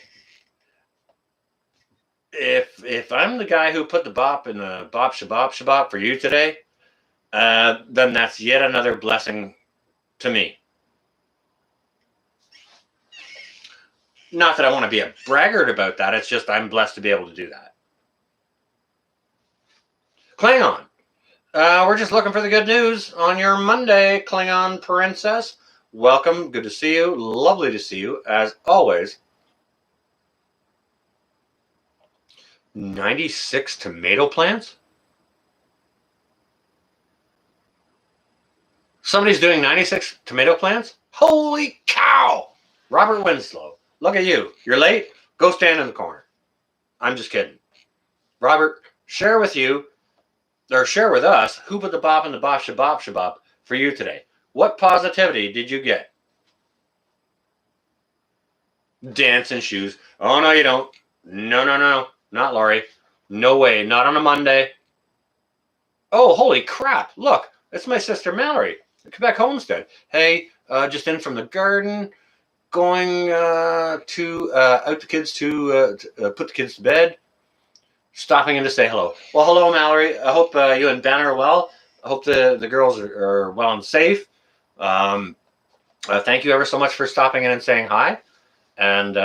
If I'm the guy who put the bop in the bop shabop shabop for you today, then that's yet another blessing to me. Not that I want to be a braggart about that. It's just I'm blessed to be able to do that. Klingon. We're just looking for the good news on your Monday, Klingon Princess. Welcome. Good to see you. Lovely to see you, as always. 96 tomato plants? Somebody's doing 96 tomato plants? Holy cow! Robert Winslow, look at you. You're late? Go stand in the corner. I'm just kidding. Robert, share with us who put the bop in the bop shabop shabop for you today. What positivity did you get? Dancing shoes. Oh, no, you don't. No. Not Laurie. No way. Not on a Monday. Oh, holy crap. Look, it's my sister Mallory at Quebec Homestead. Hey, just in from the garden, going out the kids to put the kids to bed, stopping in to say hello. Well, hello, Mallory. I hope you and Ben are well. I hope the girls are well and safe. Thank you ever so much for stopping in and saying hi. And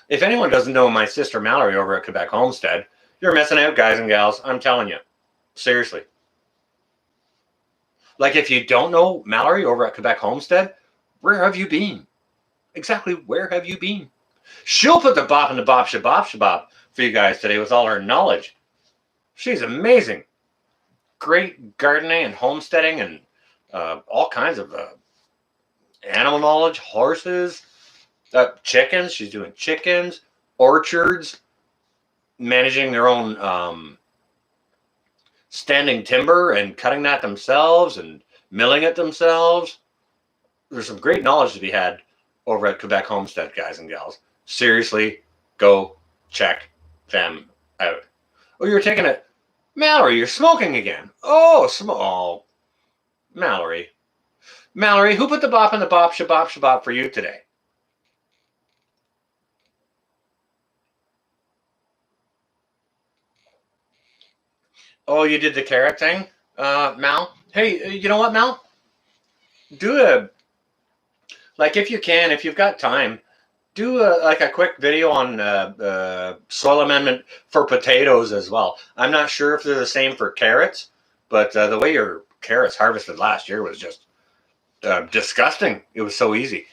if anyone doesn't know my sister Mallory over at Quebec Homestead, you're missing out, guys and gals. I'm telling you. Seriously. Like, if you don't know Mallory over at Quebec Homestead, where have you been? Exactly where have you been? She'll put the bop in the bop shabop for you guys today with all her knowledge. She's amazing. Great gardening and homesteading and all kinds of animal knowledge, horses, chickens. She's doing chickens, orchards, managing their own standing timber and cutting that themselves and milling it themselves. There's some great knowledge to be had over at Quebec Homestead, guys and gals. Seriously, go check them out. Oh, you're taking it. Mallory, you're smoking again. Oh, Mallory. Mallory, who put the bop in the bop shabop for you today? Oh, you did the carrot thing, Mal? Hey, you know what, Mal? Do like, if you can, if you've got time, do a quick video on soil amendment for potatoes as well. I'm not sure if they're the same for carrots, but the way your carrots harvested last year was just disgusting. It was so easy.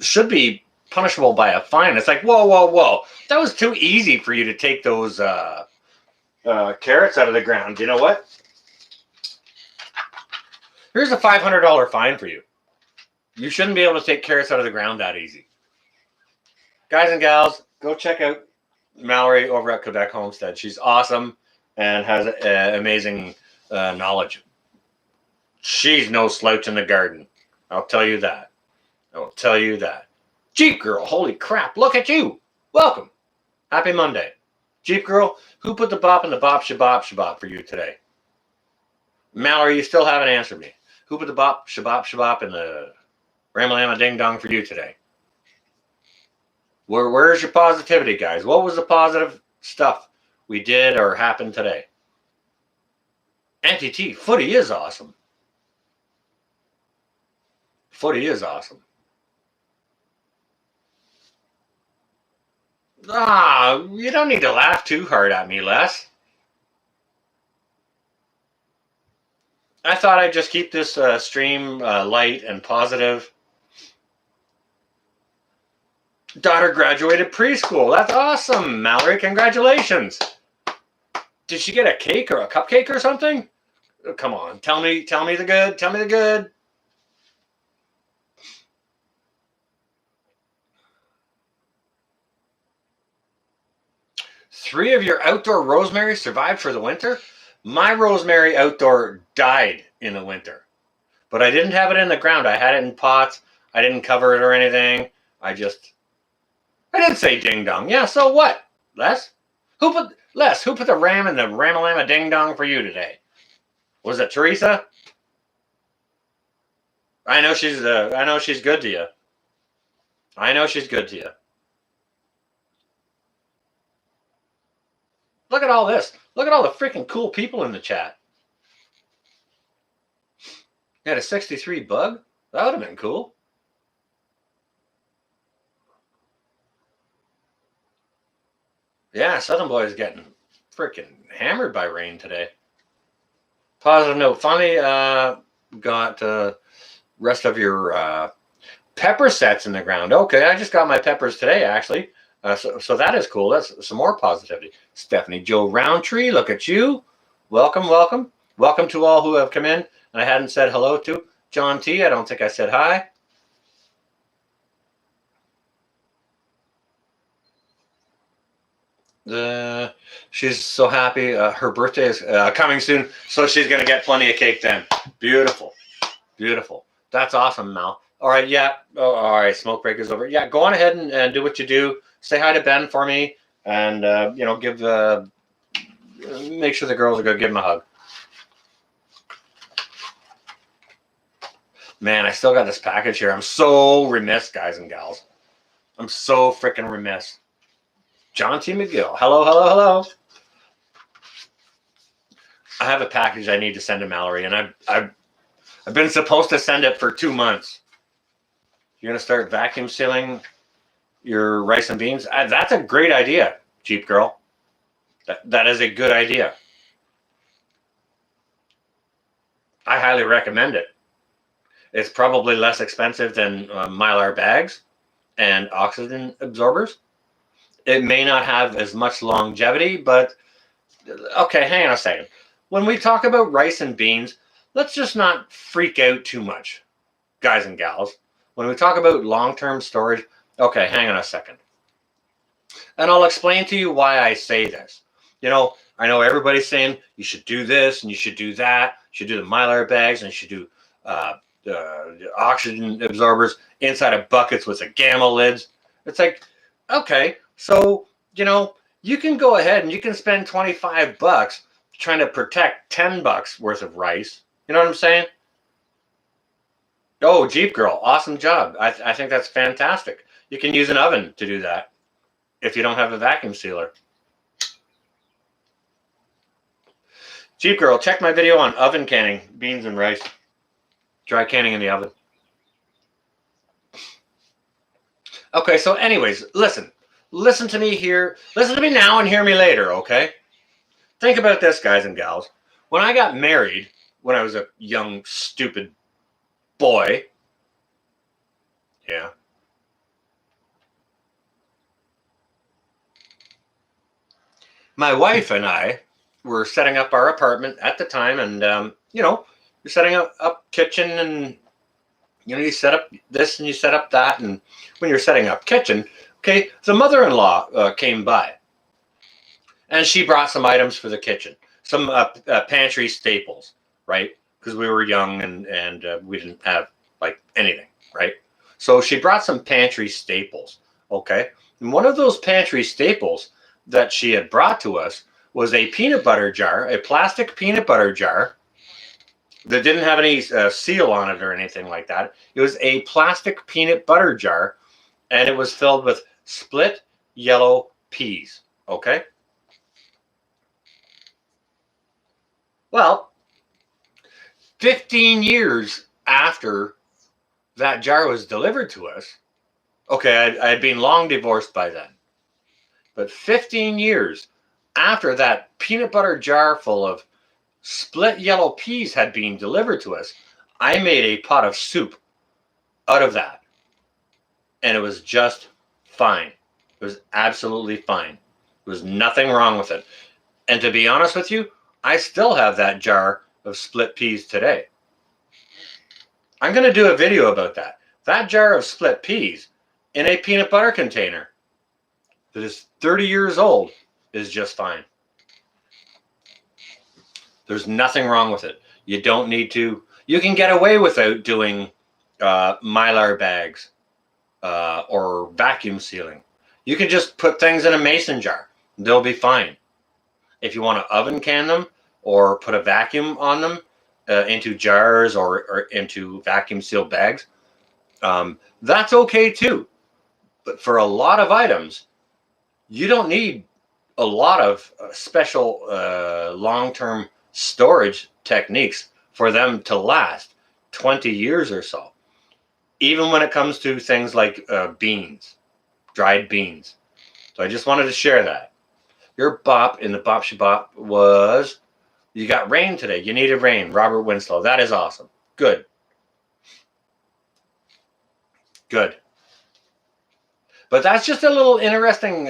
Should be punishable by a fine. It's like, whoa. That was too easy for you to take those carrots out of the ground. You know what? Here's a $500 fine for you. You shouldn't be able to take carrots out of the ground that easy. Guys and gals, go check out Mallory over at Quebec Homestead. She's awesome and has amazing knowledge. She's no slouch in the garden. I'll tell you that. Jeep Girl, holy crap, look at you. Welcome. Happy Monday. Jeep Girl, who put the bop in the bop shabop for you today? Mallory, you still haven't answered me. Who put the bop shabop in the Ramalama Ding Dong for you today? Where's your positivity, guys? What was the positive stuff we did or happened today? Auntie T, footy is awesome. Footy is awesome. You don't need to laugh too hard at me, Les. I thought I'd just keep this stream light and positive. Daughter graduated preschool. That's awesome, Mallory. Congratulations. Did she get a cake or a cupcake or something? Oh, come on. Tell me the good. Tell me the good. Three of your outdoor rosemary survived for the winter? My rosemary outdoor died in the winter. But I didn't have it in the ground. I had it in pots. I didn't cover it or anything. I didn't say ding dong. Yeah, so what? Les? Who put the ram in the Ramalama Ding Dong for you today? Was it Teresa? I know she's good to you. I know she's good to you. Look at all this. Look at all the freaking cool people in the chat. You had a 63 bug? That would have been cool. Yeah, Southern Boy is getting freaking hammered by rain today. Positive note. Finally got rest of your pepper sets in the ground. Okay, I just got my peppers today, actually. So that is cool. That's some more positivity. Stephanie Joe Roundtree, look at you. Welcome. Welcome to all who have come in and I hadn't said hello to. John T, I don't think I said hi. She's so happy. Her birthday is coming soon, so she's going to get plenty of cake then. Beautiful. That's awesome, Mal. All right, yeah. Oh, all right, smoke break is over. Yeah, go on ahead and do what you do. Say hi to Ben for me, and make sure the girls are going to give him a hug. Man, I still got this package here. I'm so remiss, guys and gals. I'm so freaking remiss. John T. McGill. Hello. I have a package I need to send to Mallory, and I've been supposed to send it for 2 months. You're gonna start vacuum sealing your rice and beans? That's a great idea, Jeep Girl. That is a good idea. I highly recommend it. It's probably less expensive than Mylar bags and oxygen absorbers. It may not have as much longevity, but okay, hang on a second. When we talk about rice and beans, let's just not freak out too much, guys and gals. When we talk about long-term storage, okay, hang on a second. And I'll explain to you why I say this. You know, I know everybody's saying you should do this and you should do that. You should do the Mylar bags and you should do the oxygen absorbers inside of buckets with the gamma lids. It's like, okay, so, you know, you can go ahead and you can spend $25 trying to protect $10 worth of rice. You know what I'm saying? Oh, Jeep Girl, awesome job. I think that's fantastic. You can use an oven to do that if you don't have a vacuum sealer. Jeep Girl, check my video on oven canning beans and rice. Dry canning in the oven. Okay, so anyways, listen. Listen to me here. Listen to me now and hear me later, okay? Think about this, guys and gals. When I got married, when I was a young, stupid boy, yeah, my wife and I were setting up our apartment at the time, and you know, you're setting up kitchen, and you know, you set up this and you set up that, and when you're setting up kitchen, okay, the mother-in-law came by, and she brought some items for the kitchen, some pantry staples, right? Because we were young and we didn't have like anything, right? So she brought some pantry staples, okay? And one of those pantry staples that she had brought to us was a peanut butter jar, a plastic peanut butter jar that didn't have any seal on it or anything like that. It was a plastic peanut butter jar, and it was filled with split yellow peas, okay? Well, 15 years after that jar was delivered to us, okay, I had been long divorced by then, but 15 years after that peanut butter jar full of split yellow peas had been delivered to us, I made a pot of soup out of that. And it was just fine. It was absolutely fine. There was nothing wrong with it. And to be honest with you, I still have that jar of split peas today. I'm going to do a video about that. That jar of split peas in a peanut butter container that is 30 years old is just fine. There's nothing wrong with it. You don't need to. You can get away without doing Mylar bags or vacuum sealing. You can just put things in a mason jar. They'll be fine. If you want to oven can them or put a vacuum on them into jars or into vacuum sealed bags, that's okay too. But for a lot of items, you don't need a lot of special long-term storage techniques for them to last 20 years or so. Even when it comes to things like beans, dried beans. So I just wanted to share that. Your bop in the Bop Shabop was, you got rain today. You needed rain. Robert Winslow. That is awesome. Good. Good. But that's just a little interesting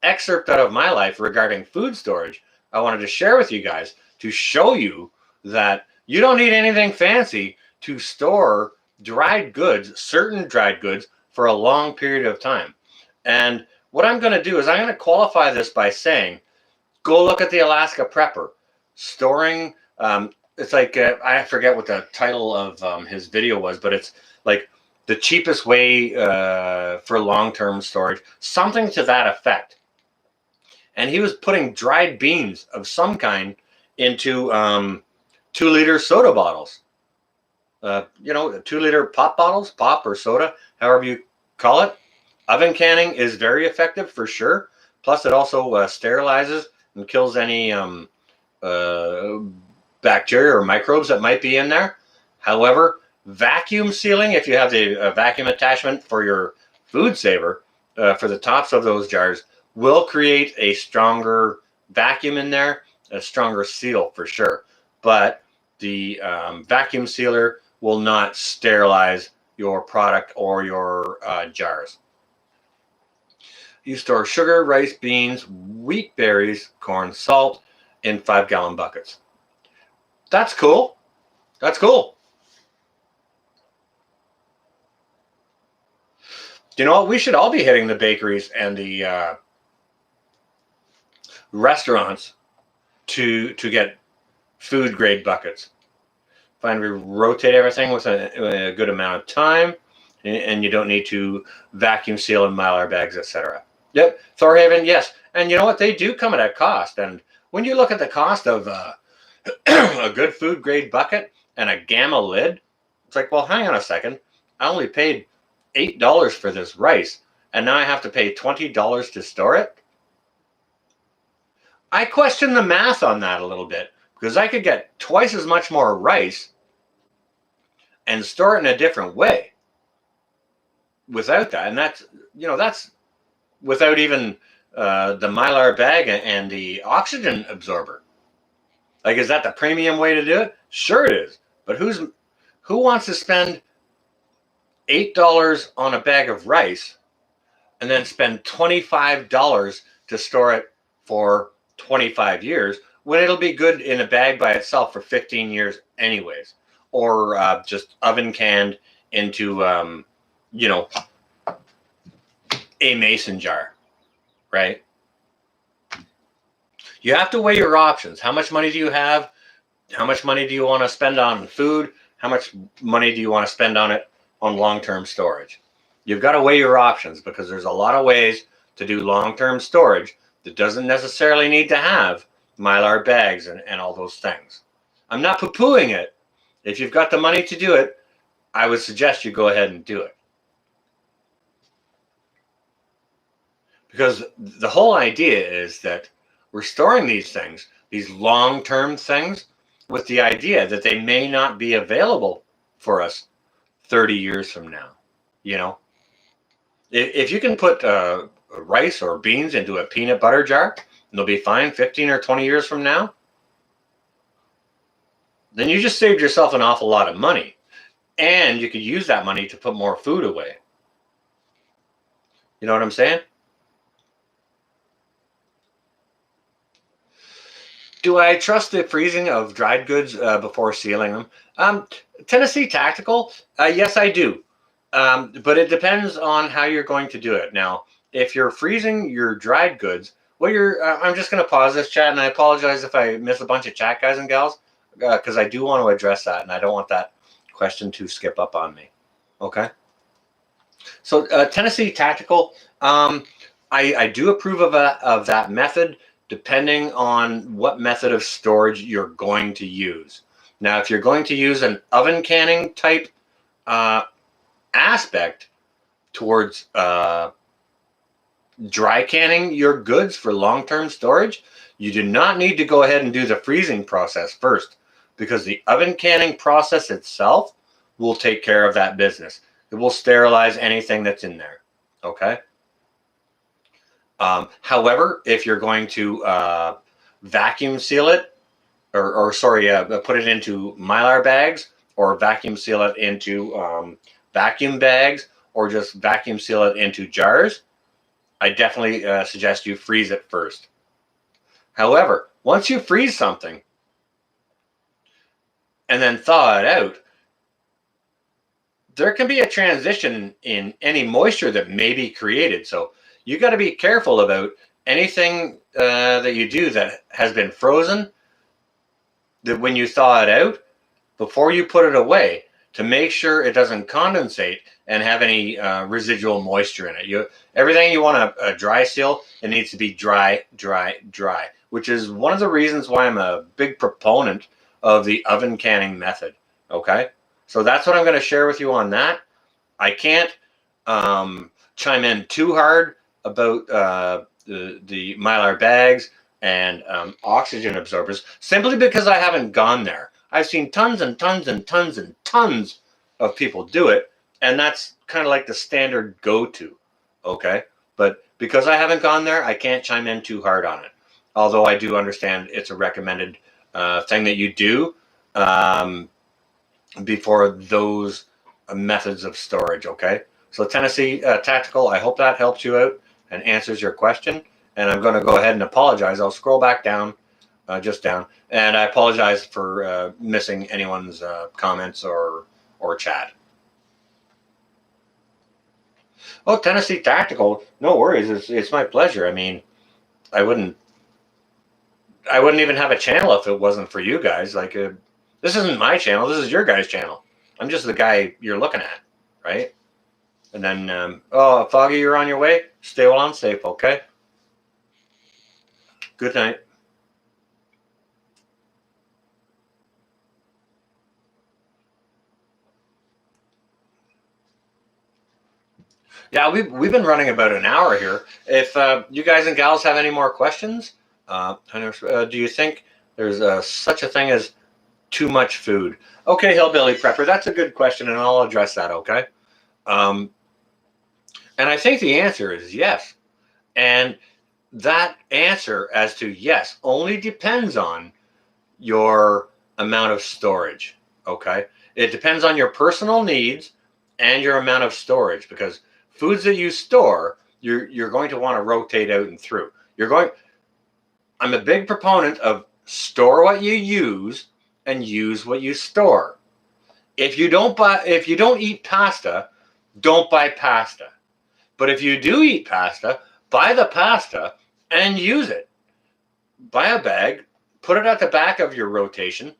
excerpt out of my life regarding food storage. I wanted to share with you guys to show you that you don't need anything fancy to store dried goods, certain dried goods, for a long period of time. And what I'm going to do is I'm going to qualify this by saying, go look at the Alaska Prepper. Storing, it's like, I forget what the title of his video was, but it's like the cheapest way for long-term storage, something to that effect. And he was putting dried beans of some kind into 2-liter soda bottles. You know, 2-liter pop bottles, pop or soda, however you call it. Oven canning is very effective for sure. Plus, it also sterilizes and kills any bacteria or microbes that might be in there. However, vacuum sealing, if you have the vacuum attachment for your food saver for the tops of those jars, will create a stronger vacuum in there, a stronger seal for sure. But the vacuum sealer will not sterilize your product or your jars. You store sugar, rice, beans, wheat berries, corn, salt in 5-gallon buckets. That's cool. That's cool. You know what? We should all be hitting the bakeries and the restaurants to get food grade buckets. Find we rotate everything with a good amount of time, and you don't need to vacuum seal in Mylar bags, etc. Yep, Thorhaven, yes. And you know what? They do come at a cost. And when you look at the cost of a good food grade bucket and a Gamma lid, it's like, well, hang on a second. I only paid $8 for this rice, and now I have to pay $20 to store it. I question the math on that a little bit, because I could get twice as much more rice and store it in a different way without that. And that's, you know, that's without even the Mylar bag and the oxygen absorber. Like, is that the premium way to do it? Sure it is. But who wants to spend $8 on a bag of rice and then spend $25 to store it for 25 years when it'll be good in a bag by itself for 15 years anyways, or just oven canned into you know, a mason jar, right? You have to weigh your options. How much money do you have? How much money do you want to spend on food? How much money do you want to spend on it on long-term storage? You've got to weigh your options, because there's a lot of ways to do long-term storage that doesn't necessarily need to have Mylar bags and all those things. I'm not poo-pooing it. If you've got the money to do it, I would suggest you go ahead and do it. Because the whole idea is that we're storing these things, these long-term things, with the idea that they may not be available for us 30 years from now. You know, if you can put rice or beans into a peanut butter jar and they'll be fine 15 or 20 years from now, then you just saved yourself an awful lot of money. And you could use that money to put more food away. You know what I'm saying? Do I trust the freezing of dried goods before sealing them? Tennessee Tactical, yes, I do. But it depends on how you're going to do it. Now, if you're freezing your dried goods, well, I'm just going to pause this chat, and I apologize if I miss a bunch of chat, guys and gals, because I do want to address that, and I don't want that question to skip up on me. Okay? So Tennessee Tactical, I do approve of that method, depending on what method of storage you're going to use. Now, if you're going to use an oven canning type aspect towards dry canning your goods for long-term storage, you do not need to go ahead and do the freezing process first, because the oven canning process itself will take care of that business. It will sterilize anything that's in there. Okay? However, if you're going to vacuum seal it, or put it into Mylar bags, or vacuum seal it into vacuum bags, or just vacuum seal it into jars, I definitely suggest you freeze it first. However, once you freeze something and then thaw it out, there can be a transition in any moisture that may be created. So you got to be careful about anything that you do that has been frozen, that when you thaw it out, before you put it away, to make sure it doesn't condensate and have any residual moisture in it. Everything you want to dry seal, it needs to be dry, dry, dry, which is one of the reasons why I'm a big proponent of the oven canning method. Okay? So that's what I'm going to share with you on that. I can't chime in too hard about the Mylar bags and oxygen absorbers, simply because I haven't gone there. I've seen tons and tons and tons and tons of people do it, and that's kind of like the standard go-to, okay? But because I haven't gone there, I can't chime in too hard on it. Although I do understand it's a recommended thing that you do before those methods of storage, okay? So Tennessee Tactical, I hope that helps you out and answers your question. And I'm going to go ahead and apologize. I'll scroll back down, just down. And I apologize for missing anyone's comments or chat. Oh, Tennessee Tactical, no worries. It's my pleasure. I mean, I wouldn't even have a channel if it wasn't for you guys. Like, this isn't my channel. This is your guys' channel. I'm just the guy you're looking at, right? And then, oh, Foggy, you're on your way. Stay well and safe, okay? Good night. Yeah, we've been running about an hour here. If you guys and gals have any more questions, do you think there's such a thing as too much food? Okay, Hillbilly Prepper, that's a good question, and I'll address that, okay? And I think the answer is yes. And that answer as to yes only depends on your amount of storage, okay? It depends on your personal needs and your amount of storage, because foods that you store, you're going to want to rotate out and through. I'm a big proponent of store what you use and use what you store. If you don't eat pasta, don't buy pasta. But if you do eat pasta, buy the pasta and use it. Buy a bag, put it at the back of your rotation,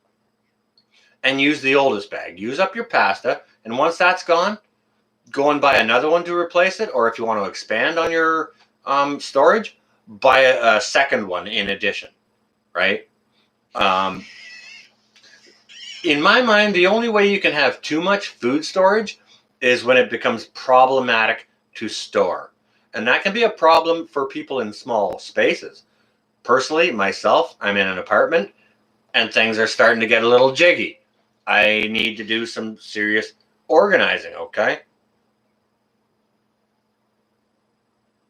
and use the oldest bag. Use up your pasta, and once that's gone, go and buy another one to replace it, or if you want to expand on your storage, buy a second one in addition, right? In my mind, the only way you can have too much food storage is when it becomes problematic to store. And that can be a problem for people in small spaces. Personally, myself, I'm in an apartment and things are starting to get a little jiggy. I need to do some serious organizing, okay?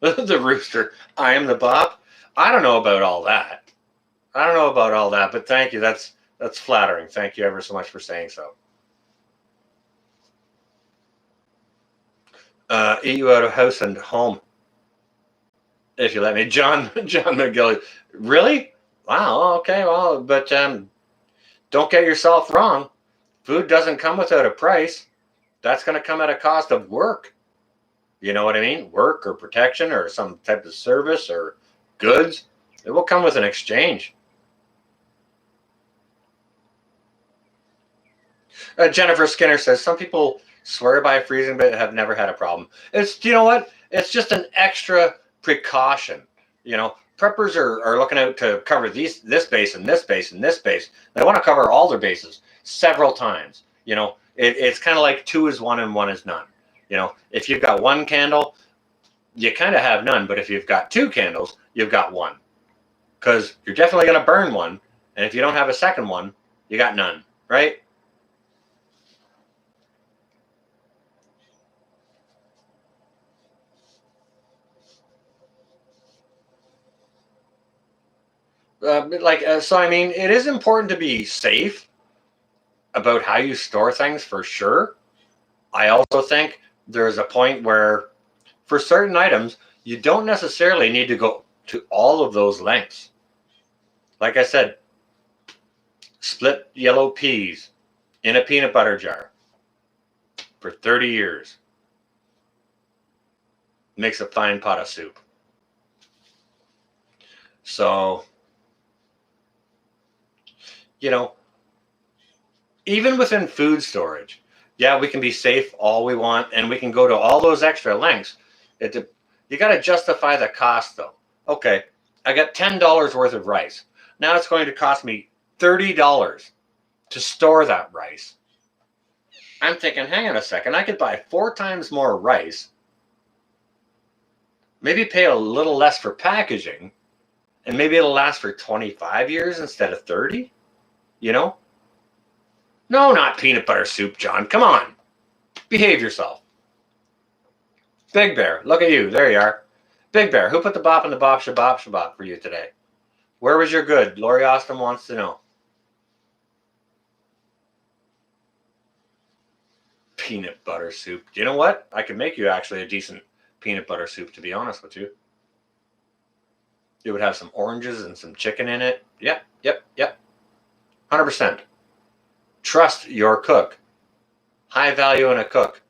The rooster, I am the Bob. I don't know about all that. But thank you. That's flattering. Thank you ever so much for saying so. Eat you out of house and home, if you let me. John McGilly. Really? Wow. Okay. Well, but don't get yourself wrong. Food doesn't come without a price. That's going to come at a cost of work. You know what I mean? Work or protection or some type of service or goods. It will come with an exchange. Jennifer Skinner says, some people swear by freezing but have never had a problem. You know what? It's just an extra precaution. You know, preppers are looking out to cover this base and this base and this base. They want to cover all their bases several times. You know, it's kind of like 2 is 1 and 1 is none. You know, if you've got 1 candle, you kind of have none. But if you've got 2 candles, you've got 1. Because you're definitely going to burn one. And if you don't have a second one, you got none, right? So I mean, it is important to be safe about how you store things for sure. I also think there's a point where for certain items, you don't necessarily need to go to all of those lengths. Like I said, split yellow peas in a peanut butter jar for 30 years. Makes a fine pot of soup. So, you know, even within food storage, yeah, we can be safe all we want, and we can go to all those extra lengths. You got to justify the cost, though. Okay, I got $10 worth of rice. Now it's going to cost me $30 to store that rice. I'm thinking, hang on a second, I could buy 4 times more rice, maybe pay a little less for packaging, And maybe it'll last for 25 years instead of 30, you know? No, not peanut butter soup, John. Come on. Behave yourself. Big Bear, look at you. There you are. Big Bear, who put the bop in the bop shabop shabop for you today? Where was your good? Lori Austin wants to know. Peanut butter soup. You know what? I could make you actually a decent peanut butter soup, to be honest with you. It would have some oranges and some chicken in it. Yep. 100%. Trust your cook. High value in a cook.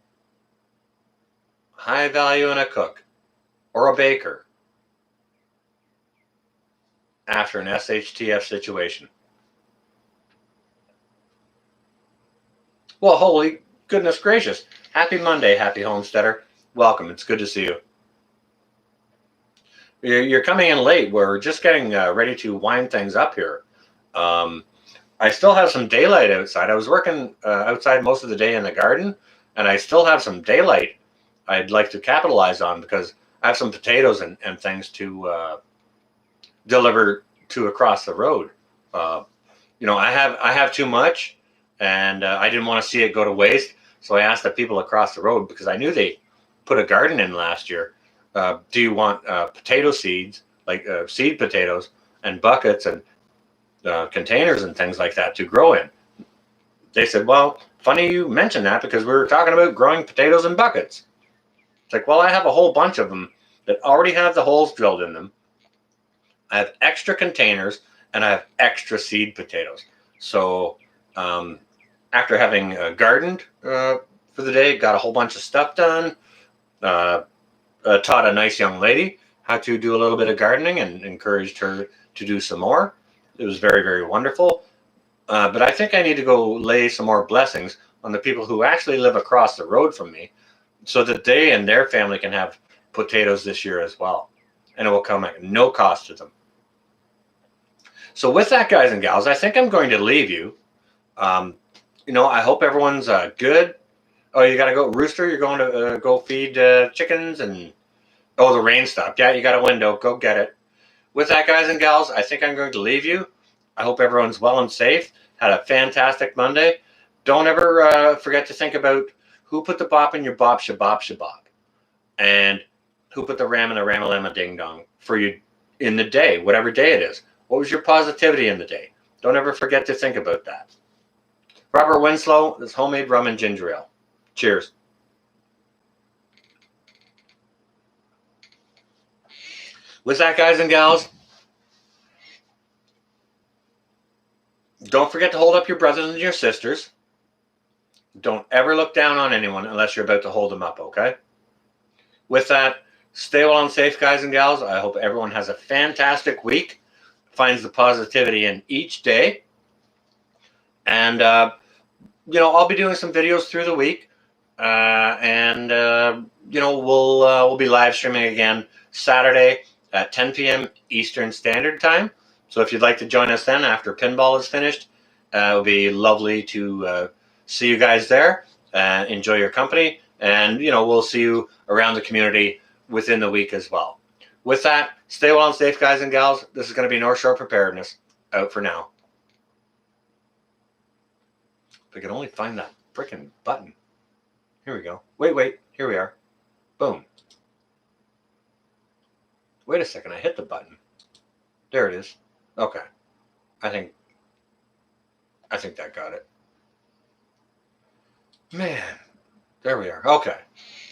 High value in a cook or a baker after an SHTF situation. Well, holy goodness gracious. Happy Monday, happy homesteader. Welcome. It's good to see you. You're coming in late. We're just getting ready to wind things up here. I still have some daylight outside. I was working outside most of the day in the garden, and I still have some daylight I'd like to capitalize on because I have some potatoes and things to deliver to across the road. You know, I have too much, and I didn't want to see it go to waste. So I asked the people across the road because I knew they put a garden in last year. Do you want potato seeds, like seed potatoes, and buckets and containers and things like that to grow in? They said, well, funny you mentioned that because we were talking about growing potatoes in buckets. It's like, well, I have a whole bunch of them that already have the holes drilled in them. I have extra containers and I have extra seed potatoes. So after having gardened for the day, got a whole bunch of stuff done, taught a nice young lady how to do a little bit of gardening and encouraged her to do some more. It was very, very wonderful. But I think I need to go lay some more blessings on the people who actually live across the road from me so that they and their family can have potatoes this year as well. And it will come at no cost to them. So with that, guys and gals, I think I'm going to leave you. You know, I hope everyone's good. Oh, you got to go, Rooster. You're going to go feed chickens and, oh, the rain stopped. Yeah, you got a window. Go get it. With that, guys and gals, I think I'm going to leave you. I hope everyone's well and safe. Had a fantastic Monday. Don't ever forget to think about who put the bop in your bop shabop shabop, and who put the ram in the ramalama ding dong for you in the day, whatever day it is. What was your positivity in the day? Don't ever forget to think about that. Robert Winslow, this homemade rum and ginger ale. Cheers. With that, guys and gals, don't forget to hold up your brothers and your sisters. Don't ever look down on anyone unless you're about to hold them up, okay? With that, stay well and safe, guys and gals. I hope everyone has a fantastic week, finds the positivity in each day. And, you know, I'll be doing some videos through the week. You know, we'll be live streaming again Saturday at 10 p.m. Eastern Standard Time. So if you'd like to join us then after pinball is finished, it would be lovely to see you guys there. Enjoy your company. And, you know, we'll see you around the community within the week as well. With that, stay well and safe, guys and gals. This is going to be North Shore Preparedness. Out for now. If I could only find that freaking button. Here we go. Wait. Here we are. Boom. Wait a second. I hit the button. There it is. Okay. I think that got it. Man. There we are. Okay.